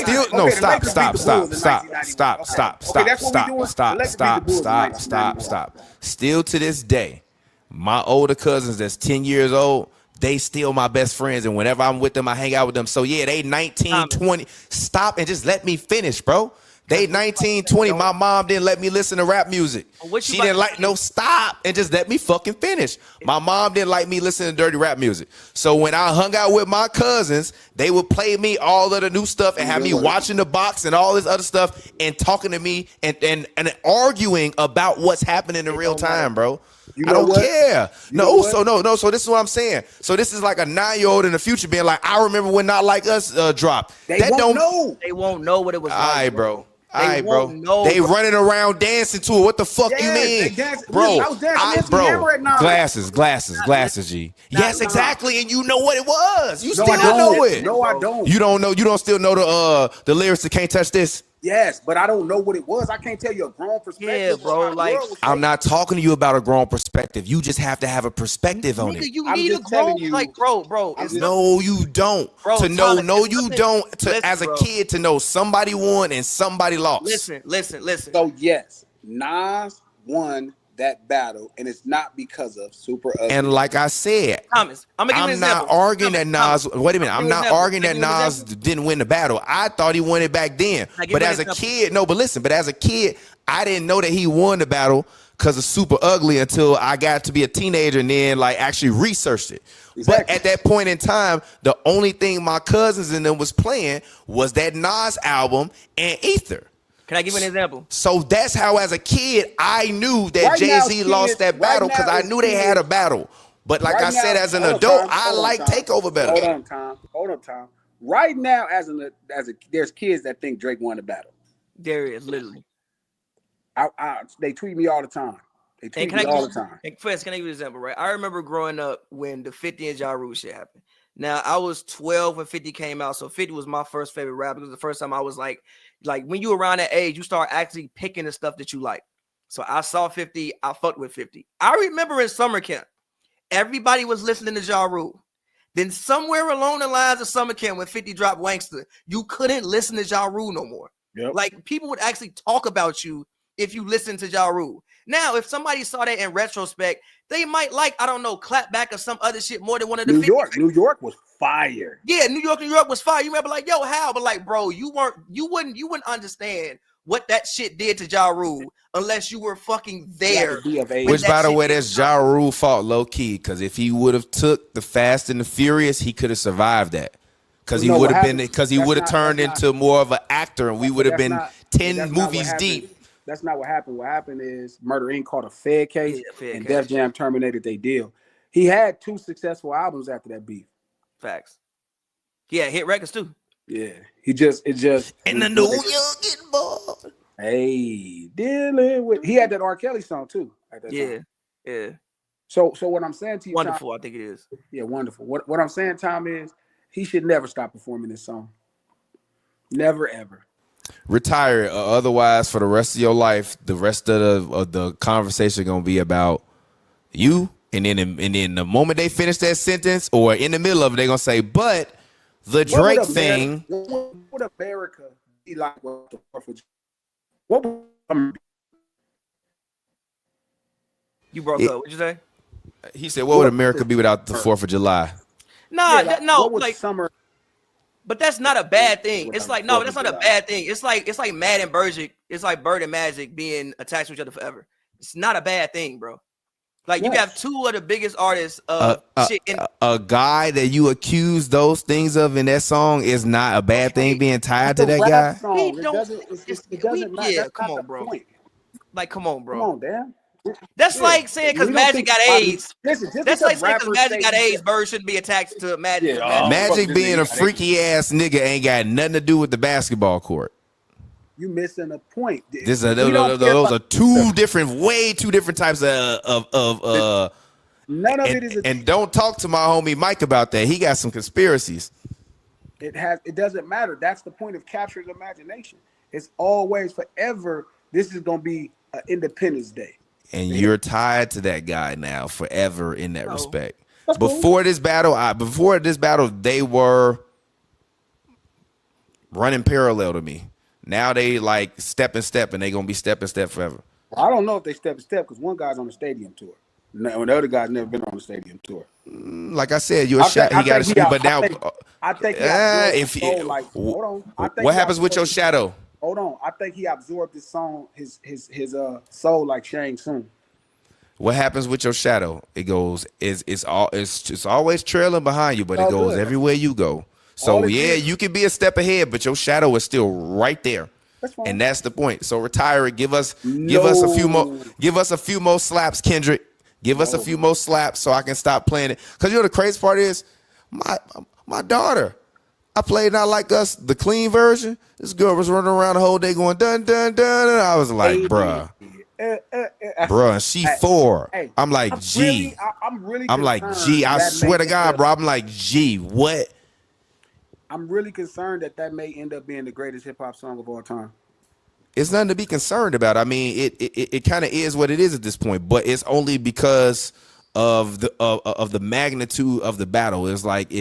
Still to this day, my older cousins that's 10 years old, they still my best friends. And whenever I'm with them, I hang out with them. So yeah, they 19, 20. Stop and just let me finish, bro. They 19, 20. My mom didn't let me listen to rap music. She didn't like, no, stop and just let me fucking finish. My mom didn't like me listening to dirty rap music. So when I hung out with my cousins, they would play me all of the new stuff and have me watching the box and all this other stuff and talking to me and arguing about what's happening in real time, bro. I don't care. So this is what I'm saying. So this is like a 9-year-old in the future being like, I remember when Not Like Us dropped. They won't know. They won't know what it was like. All right, bro. They running around dancing to it. What the fuck you mean, bro? Glasses, G. Yes, exactly. And you know what it was. You still don't know it. No, I don't. You don't know. You don't still know the lyrics to "Can't Touch This." Yes, but I don't know what it was. I can't tell you a grown perspective. Yeah, bro. Like, I'm not talking to you about a grown perspective. You just have to have a perspective on it. You need a grown, like, bro. No, you don't. Bro, to know, no, you don't. To as a kid, to know somebody won and somebody lost. Listen. So yes, Nas won that battle, and it's not because of Super Ugly. And like I said, Thomas, I'm not arguing that Nas. Wait a minute, I'm not arguing that Nas didn't win the battle. I thought he won it back then. But as a kid, but as a kid, I didn't know that he won the battle because of Super Ugly until I got to be a teenager and then like actually researched it. Exactly. But at that point in time, the only thing my cousins and them was playing was that Nas album and Ether. Can I give you an example? So that's how, as a kid, I knew that Jay-Z lost that battle because I knew they had a battle. But like I said, as an adult, I like Takeover better. Hold on, Tom. Right now, there's kids that think Drake won the battle. There is, literally. They tweet me all the time. First, can I give you an example, right? I remember growing up when the 50 and Ja Rule shit happened. Now, I was 12 when 50 came out, so 50 was my first favorite rapper. It was the first time I was like when you around that age, you start actually picking the stuff that you like. So I saw 50, I fucked with 50. I remember in summer camp, everybody was listening to Ja Rule. Then somewhere along the lines of summer camp, when 50 dropped Wankster, you couldn't listen to Ja Rule no more. Yep. Like, people would actually talk about you if you listen to Ja Rule. Now, if somebody saw that in retrospect, they might clap back or some other shit more than one of the New York was fire. Yeah, New York was fire. You remember like, yo, how? But like, bro, you wouldn't understand what that shit did to Ja Rule unless you were fucking there. Which, by the way, that's Ja Rule fault, low key. Because if he would have took the Fast and the Furious, he could have survived that. Because he would have turned into more of an actor, and we would have been 10 movies deep. That's not what happened. What happened is Murder Inc. caught a Fed case, and Def Jam terminated their deal. He had 2 successful albums after that beef. Facts. Yeah, hit records too. Yeah, it just. And the new youngin' boy. Hey, dealing with. He had that R. Kelly song too. At that time. Yeah. So what I'm saying to you, wonderful. Tom, I think it is. Yeah, wonderful. What I'm saying, Tom, is he should never stop performing this song. Never ever. Retire, otherwise for the rest of your life, the rest of the conversation gonna be about you, and then the moment they finish that sentence or in the middle of it, they're gonna say, "But the Drake thing." What would America be like with the 4th of July? What would you broke up? What'd you say? He said, "What would America be without the 4th of July?" No, like summer. But that's not a bad thing. It's like, no, that's not a bad thing. It's like Mad and Burgic. It's like Bird and Magic being attached to each other forever. It's not a bad thing, bro. Like, you have 2 of the biggest artists of shit. A guy that you accuse those things of in that song is not a bad thing being tied to that guy. It doesn't matter. Yeah, come on, bro. Like, come on, bro. Come on, damn. That's like saying because Magic got AIDS. That's like saying because Magic got AIDS, Bird shouldn't be attached to Magic. Magic being a freaky ass nigga ain't got nothing to do with the basketball court. You missing a point. Those are two different types of none of it is. And don't talk to my homie Mike about that. He got some conspiracies. It doesn't matter. That's the point of capturing imagination. It's always forever this is gonna be an Independence Day. And you're tied to that guy now forever in that respect. That's before cool. this battle, they were running parallel to me. Now they like step and step, and they gonna be step and step forever. I don't know if they step and step because one guy's on the stadium tour. No, the other guy's never been on the stadium tour. Like I said, you're he got to speak, but now I think hold on. What happens with your shadow? Hold on. I think he absorbed his song, his soul like Shang Tsung. What happens with your shadow? It goes it's always trailing behind you, but it goes everywhere you go. So you can be a step ahead, but your shadow is still right there. That's fine. And that's the point. So retire it. Give us a few more slaps, Kendrick. Give us a few more slaps so I can stop playing it. Because you know the crazy part is my daughter. I played Not Like Us, the clean version. This girl was running around the whole day going dun dun dun, and I was like, bruh. Bruh, and she 4. I'm like, G. I'm like, G. I swear to God, bro. I'm like, G. What? I'm really concerned that may end up being the greatest hip hop song of all time. It's nothing to be concerned about. I mean, it kind of is what it is at this point, but it's only because of the magnitude of the battle. It's like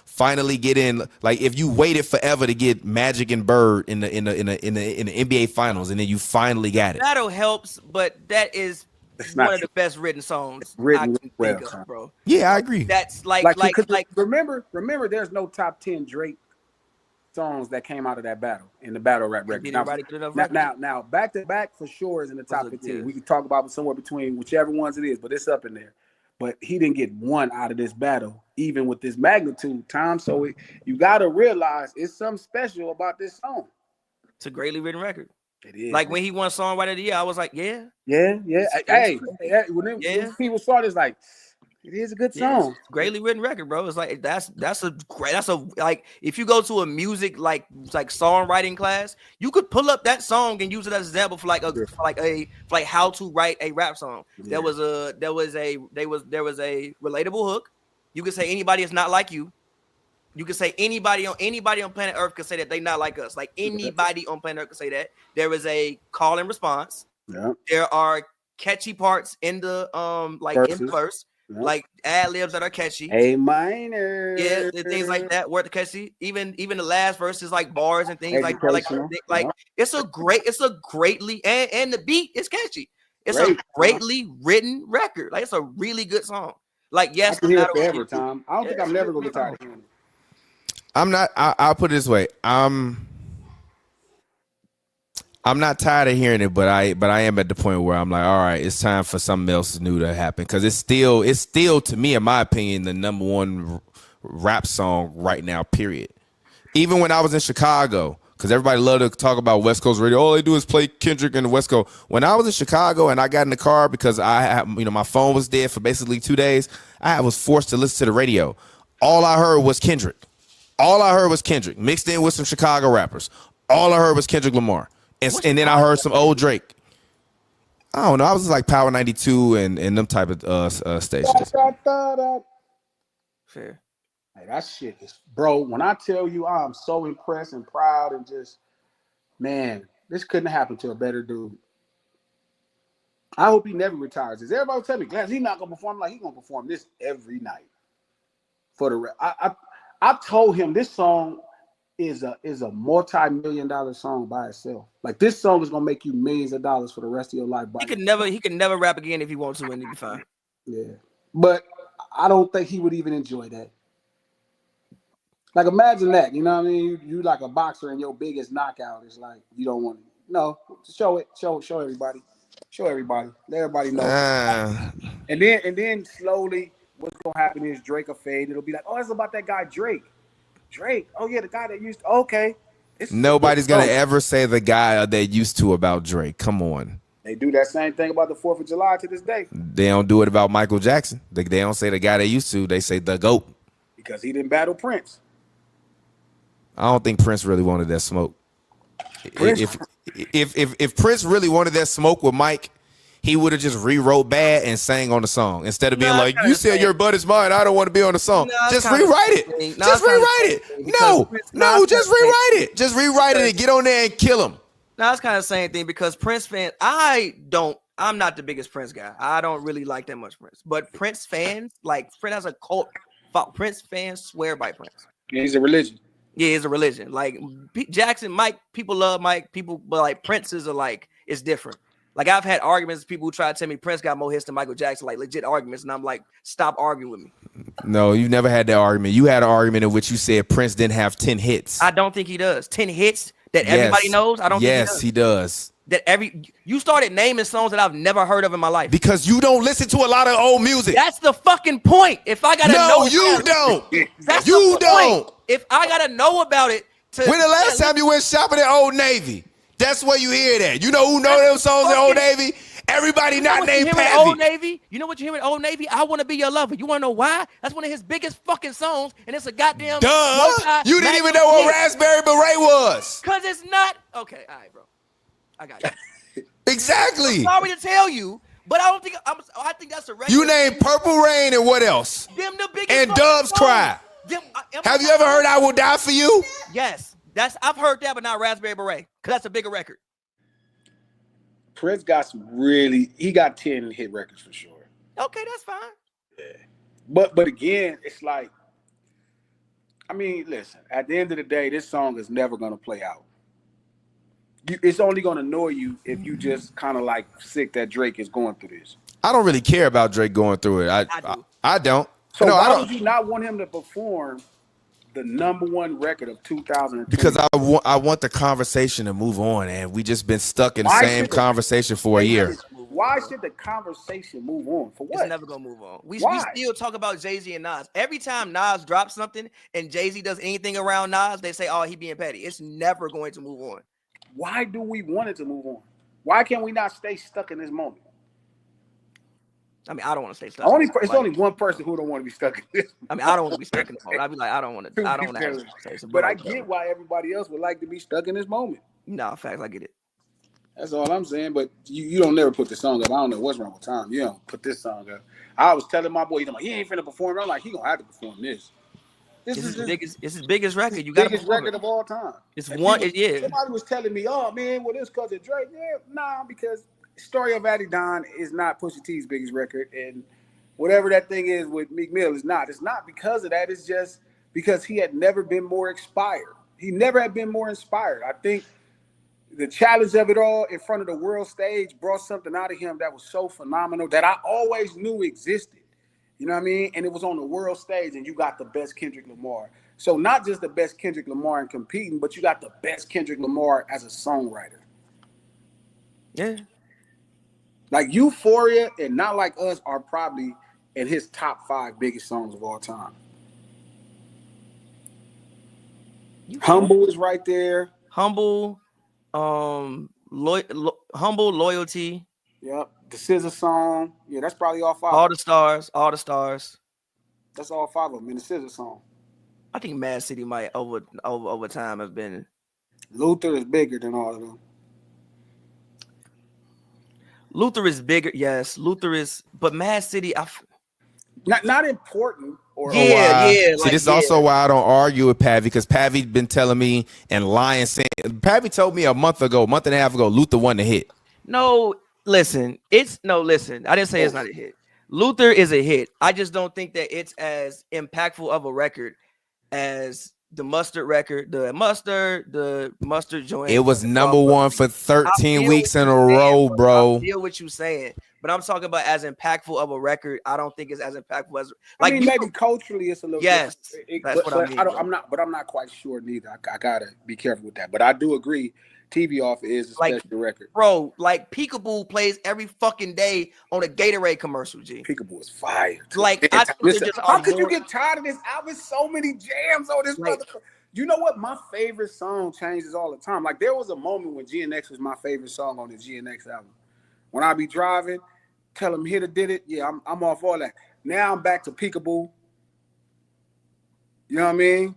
finally get in. Like if you waited forever to get Magic and Bird in the NBA Finals, and then you finally got it. Battle helps, but that is one of the best written songs I can think of, bro. Yeah, I agree. That's like remember, there's no top 10 Drake songs that came out of that battle in the battle rap record. Now, back to back for sure is in the top 15. Yeah. We can talk about somewhere between whichever ones it is, but it's up in there. But he didn't get one out of this battle, even with this magnitude, Tom. So you got to realize it's something special about this song. It's a greatly written record. It is. Like when he won Songwriter of the Year, I was like, yeah. When people saw this, like, it is a good song. It's a greatly written record, bro. It's like that's like if you go to a music like songwriting class, you could pull up that song and use it as an example for how to write a rap song. Yeah. There was a relatable hook. You could say anybody is not like you. You could say anybody on planet Earth could say that they not like us. Like anybody on planet Earth could say that. There is a call and response. Yeah. There are catchy parts in the in the verse. Yeah. Like ad libs that are catchy. A minor. Yeah, things like that were catchy. Even the last verse is like bars and things like that. It's a greatly and the beat is catchy. It's a greatly written record. Like it's a really good song. Like yes, I can hear it forever, Tom. I don't think I'm never gonna get tired of hearing it. I'm not. I'll put it this way. I'm not tired of hearing it, but I am at the point where I'm like, all right, it's time for something else new to happen because it's still to me, in my opinion, the number one rap song right now. Period. Even when I was in Chicago, because everybody loved to talk about West Coast radio. All they do is play Kendrick and the West Coast. When I was in Chicago and I got in the car because my phone was dead for basically 2 days, I was forced to listen to the radio. All I heard was Kendrick. Mixed in with some Chicago rappers. All I heard was Kendrick Lamar. And then I heard some old Drake. I don't know. I was like Power 92 and them type of stations. Fair. Hey, that shit is, bro, when I tell you I'm so impressed and proud and just, man, this couldn't happen to a better dude. I hope he never retires. Is everybody tell me, Glass, he's not going to perform like he's going to perform this every night. I told him this song is a multi-million-dollar song by itself. Like this song is gonna make you millions of dollars for the rest of your life. He could never rap again if he wants to, and he'd be fine. Yeah, but I don't think he would even enjoy that. Like imagine that, you know what I mean? You like a boxer and your biggest knockout is like you don't want to. No, show it, show everybody, let everybody know. And then slowly, what's gonna happen is Drake will fade. It'll be like, oh, it's about that guy Drake. Oh yeah, the guy that used to, okay. Nobody's gonna ever say the guy they used to about Drake. Come on. They do that same thing about the 4th of July to this day. They don't do it about Michael Jackson. They don't say the guy they used to. They say the GOAT. Because he didn't battle Prince. I don't think Prince really wanted that smoke. If Prince really wanted that smoke with Mike, he would have just rewrote Bad and sang on the song instead of being like, you said your butt is mine. I don't want to be on the song. Just rewrite it. Just rewrite it. No, just rewrite it. Just rewrite it and get on there and kill him. Now it's kind of the same thing because Prince fans, I'm not the biggest Prince guy. I don't really like that much Prince. But Prince fans, like Prince has a cult. Prince fans swear by Prince. Yeah, he's a religion. Yeah, it's a religion. Like Jackson, Mike, people love Mike. People, but like Prince's are like, it's different. Like I've had arguments with people who try to tell me Prince got more hits than Michael Jackson, like legit arguments, and I'm like, stop arguing with me. No, you've never had that argument. You had an argument in which you said Prince didn't have 10 hits. I don't think he does. 10 hits that everybody knows. I don't think he does. Yes, he does. That you started naming songs that I've never heard of in my life. Because you don't listen to a lot of old music. That's the fucking point. If I gotta know, you don't. That's you don't. Point. If I gotta know about it, when the last time you went shopping at Old Navy? That's where you hear that. You know who know them songs at Old Navy? Everybody not named Pavy. Old Navy. You know what you hear in Old Navy? I Want to Be Your Lover. You want to know why? That's one of his biggest fucking songs, and it's a goddamn. Duh. You didn't even know what Raspberry Beret was. Cause it's not okay. All right, bro. I got you. Exactly. I'm sorry to tell you, but I don't think I think that's a record. You named Purple Rain and what else? Them the biggest. And Doves Cry. Have you ever heard I Will Die For You? Yes. I've heard that, but not Raspberry Beret, because that's a bigger record. Prince got he got 10 hit records for sure. Okay, that's fine. Yeah. But again, it's like, I mean, listen, at the end of the day, this song is never gonna play out. It's only gonna annoy you if you just kind of like sick that Drake is going through this. I don't really care about Drake going through it. I don't. So no, why would you not want him to perform the #1 record of 2010? Because I want the conversation to move on, and we just been stuck in the same conversation for a year. Why should the conversation move on? For what? It's never gonna move on. We still talk about Jay-Z and Nas. Every time Nas drops something and Jay-Z does anything around Nas, they say, "Oh, he being petty." It's never going to move on. Why do we want it to move on? Why can't we not stay stuck in this moment? I mean, I don't want to stay stuck. It's only one person who don't want to be stuck in this. I mean, I don't want to be stuck in the moment. I'd be like, I don't want to have a conversation. But I get why everybody else would like to be stuck in this moment. No, facts, I get it. That's all I'm saying. But you don't never put the song up. I don't know what's wrong with Tom. You don't put this song up. I was telling my boy, he's like, he ain't finna perform. I'm like, he gonna have to perform this. This is his biggest record. You got biggest record of all time. It's one. Yeah. Somebody was telling me, "Oh man, well this because of Drake." Yeah, nah, because Story of Adidon is not Pusha T's biggest record, and whatever that thing is with Meek Mill is not. It's not because of that. It's just because he had never been more inspired. He never had been more inspired. I think the challenge of it all in front of the world stage brought something out of him that was so phenomenal that I always knew existed. You know what I mean? And it was on the world stage, and you got the best Kendrick Lamar. So not just the best Kendrick Lamar in competing, but you got the best Kendrick Lamar as a songwriter. Yeah. Like Euphoria and Not Like Us are probably in his top 5 biggest songs of all time. Humble is right there. Humble, Humble, Loyalty. Yep. The SZA song. Yeah, that's probably all 5. All the stars. That's all 5 of them in the SZA song. I think Mad City might over time have been. Luther is bigger than all of them. Luther is bigger, yes. Luther is, but Mad City, not important. Yeah. See, this is also why I don't argue with Pavy, because Pavy been telling me and lying, saying Pavy told me a month and a half ago, Luther won the hit. No, listen. I didn't say it's not a hit. Luther is a hit. I just don't think that it's as impactful of a record as the Mustard record, the Mustard joint. It was #1 for 13 weeks in a row, bro. I feel what you're saying, but I'm talking about as impactful of a record. I don't think it's as impactful as like maybe culturally it's a little. Yes, that's what I mean. I'm not quite sure neither. I gotta be careful with that, but I do agree. TV Off is a special record, bro. Like Peekaboo plays every fucking day on a Gatorade commercial. G. Peekaboo is fire. Like, how could you get tired of this album? So many jams on this motherfucker. You know what? My favorite song changes all the time. Like there was a moment when GNX was my favorite song on the GNX album. When I be driving, tell them hit or did it. Yeah, I'm off all that. Now I'm back to Peekaboo. You know what I mean?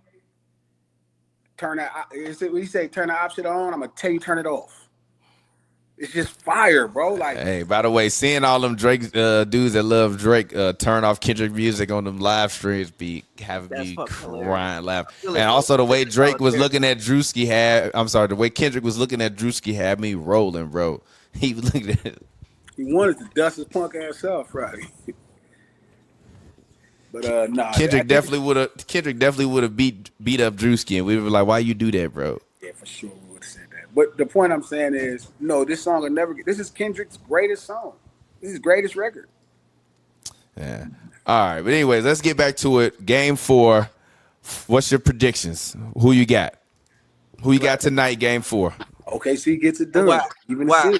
Turn that. When you say turn the option on, I'm gonna tell you turn it off. It's just fire, bro. Like, hey, by the way, seeing all them Drake dudes that love Drake turn off Kendrick music on them live streams have me crying, laugh. And also the way Drake was looking at Drewski the way Kendrick was looking at Drewski had me rolling, bro. He was looking at it. He wanted to dust his punk ass off Friday. But nah, Kendrick definitely would have beat up Drewski, and we were like, "Why you do that, bro?" Yeah, for sure we would have said that. But the point I'm saying is, no, this song will never get. This is Kendrick's greatest song. This is his greatest record. Yeah. All right, but anyways, let's get back to it. Game 4. What's your predictions? Who you got? Who you got tonight? Game 4. OKC gets it done. Why? Even Why?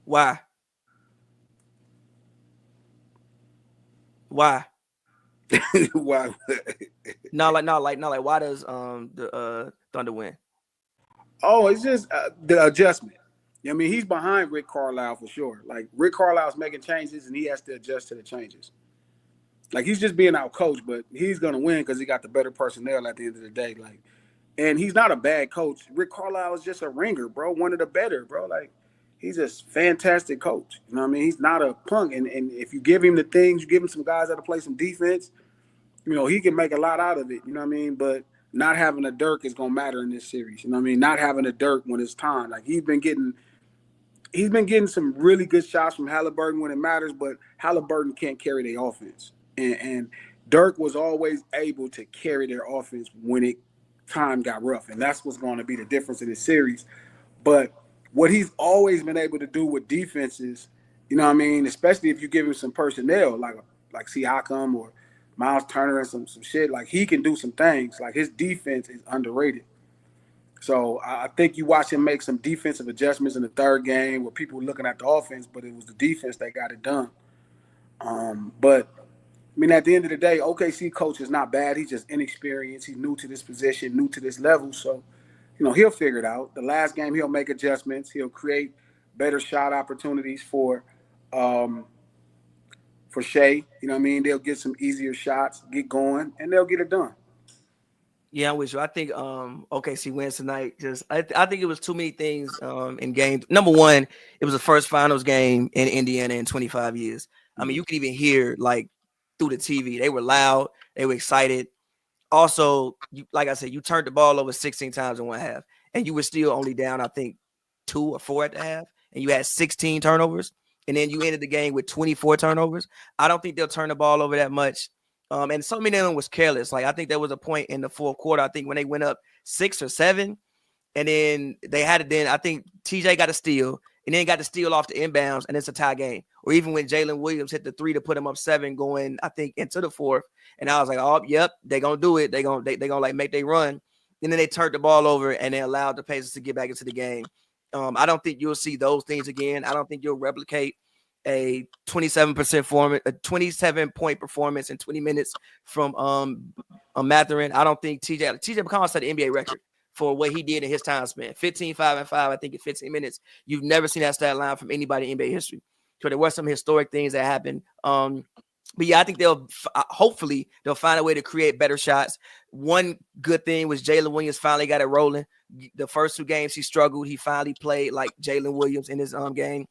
Why? Why? Why? Not like. Why does the Thunder win? Oh, it's just the adjustment. I mean, he's behind Rick Carlisle for sure. Like, Rick Carlisle's making changes, and he has to adjust to the changes. Like, he's just being out coached, but he's gonna win because he got the better personnel at the end of the day. Like, and he's not a bad coach. Rick Carlisle is just a ringer, bro. One of the better, bro. Like, he's a fantastic coach. You know what I mean? He's not a punk. And if you give him the things, you give him some guys that'll play some defense, you know, he can make a lot out of it. You know what I mean? But not having a Dirk is gonna matter in this series. You know what I mean? Not having a Dirk when it's time. Like, he's been getting some really good shots from Halliburton when it matters, but Halliburton can't carry their offense. And Dirk was always able to carry their offense when time got rough. And that's what's going to be the difference in this series. But what he's always been able to do with defenses, you know what I mean, especially if you give him some personnel, like Siakam or Miles Turner and some shit, like, he can do some things. Like, his defense is underrated. So I think you watch him make some defensive adjustments in the third game where people were looking at the offense, but it was the defense that got it done. But, I mean, at the end of the day, OKC coach is not bad. He's just inexperienced. He's new to this position, new to this level. So, you know, he'll figure it out. The last game, he'll make adjustments. He'll create better shot opportunities for Shai. You know what I mean? They'll get some easier shots, get going, and they'll get it done. Yeah, I'm with you. I think OKC wins tonight. I think it was too many things in game. Number one, it was the first finals game in Indiana in 25 years. I mean, you could even hear, like, through the TV. They were loud. They were excited. Also, like I said, you turned the ball over 16 times in one half, and you were still only down, I think, 2 or 4 at the half, and you had 16 turnovers, and then you ended the game with 24 turnovers. I don't think they'll turn the ball over that much. And so many of them was careless. Like, I think there was a point in the fourth quarter, I think, when they went up 6 or 7, and then they had it. Then I think TJ got a steal, and then got the steal off the inbounds, and it's a tie game. Or even when Jalen Williams hit the 3 to put him up 7 going, I think, into the fourth. And I was like, oh, yep, they're going to do it. They're going to like make they run. And then they turned the ball over, and they allowed the Pacers to get back into the game. I don't think you'll see those things again. I don't think you'll replicate a 27-point performance in 20 minutes from Mathurin. I don't think TJ McConnell set the NBA record for what he did in his time span. 15, 5, and 5, I think, in 15 minutes. You've never seen that stat line from anybody in NBA history. So there were some historic things that happened. But yeah, I think hopefully they'll find a way to create better shots. One good thing was Jalen Williams finally got it rolling. The first 2 games he struggled. He finally played like Jalen Williams in his game.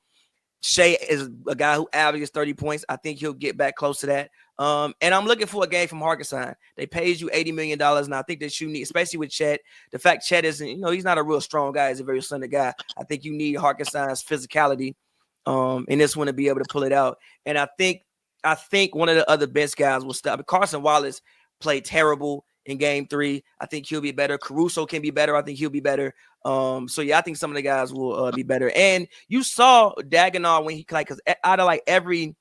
Shai is a guy who averages 30 points. I think he'll get back close to that. And I'm looking for a game from Hartenstein. They paid you $80 million, and I think that you need, especially with Chet, the fact Chet isn't, he's not a real strong guy. He's a very slender guy. I think you need Hartenstein's physicality in this one to be able to pull it out. And I think one of the other best guys will stop. Carson Wallace played terrible in game 3. I think he'll be better. Caruso can be better. I think he'll be better. So yeah, I think some of the guys will be better. And you saw Dagenau when he, like, because out of like every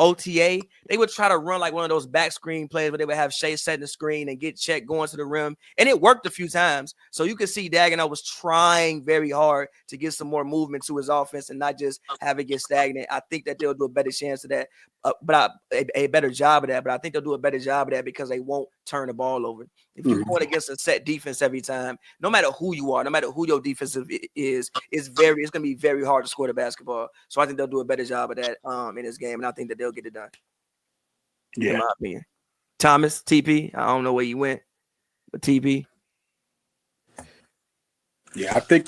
OTA, they would try to run like one of those back screen plays where they would have Shai setting the screen and get Chet going to the rim. And it worked a few times. So you could see Dagenau was trying very hard to get some more movement to his offense and not just have it get stagnant. I think that they'll do a better chance of that, a better job of that. But I think they'll do a better job of that because they won't turn the ball over. If you're going against a set defense every time, no matter who you are, no matter who your defensive is, it's going to be very hard to score the basketball. So I think they'll do a better job of that in this game, and I think that they'll get it done. Yeah, in my opinion. Thomas, TP, I don't know where you went, but TP. Yeah, I think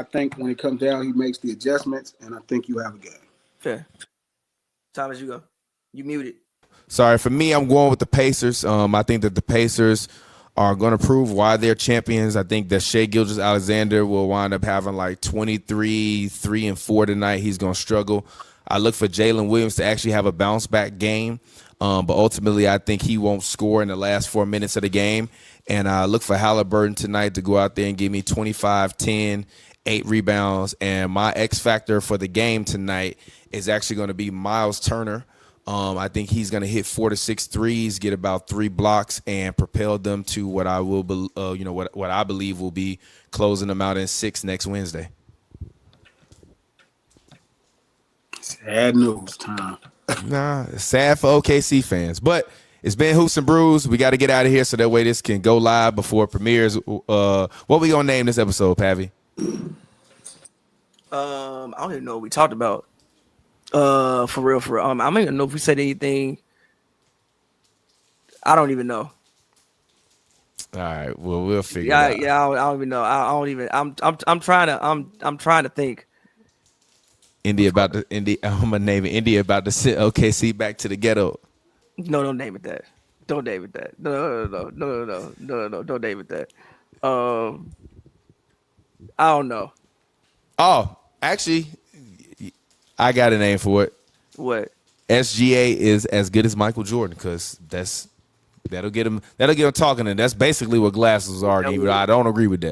I think when it comes down, he makes the adjustments, and I think you have a game. Fair. Thomas, you go. You muted. Sorry, for me, I'm going with the Pacers. I think that the Pacers are going to prove why they're champions. I think that Shai Gilgeous-Alexander will wind up having like 23, 3, and 4 tonight. He's going to struggle. I look for Jalen Williams to actually have a bounce-back game. But ultimately, I think he won't score in the last 4 minutes of the game. And I look for Halliburton tonight to go out there and give me 25, 10, 8 rebounds. And my X factor for the game tonight is actually going to be Miles Turner. I think he's going to hit 4 to 6 threes, get about 3 blocks, and propel them to what I will, what I believe will be closing them out in 6 next Wednesday. Sad news, Tom. Nah, it's sad for OKC fans, but it's been Hoops and Brews. We got to get out of here so that way this can go live before it premieres. What we gonna name this episode, Pavy? I don't even know what we talked about. For real. I don't even know if we said anything. I don't even know. All right, well, we'll figure it out. Yeah, I don't even know. I'm trying to think. I'm gonna name it India about to send OKC back to the ghetto. No, don't name it that. Don't name it that. No, don't name it that. I don't know. Oh, actually, I got a name for it. What? SGA is as good as Michael Jordan, because that'll get him talking, and that's basically what Glass was arguing. But I don't agree with that.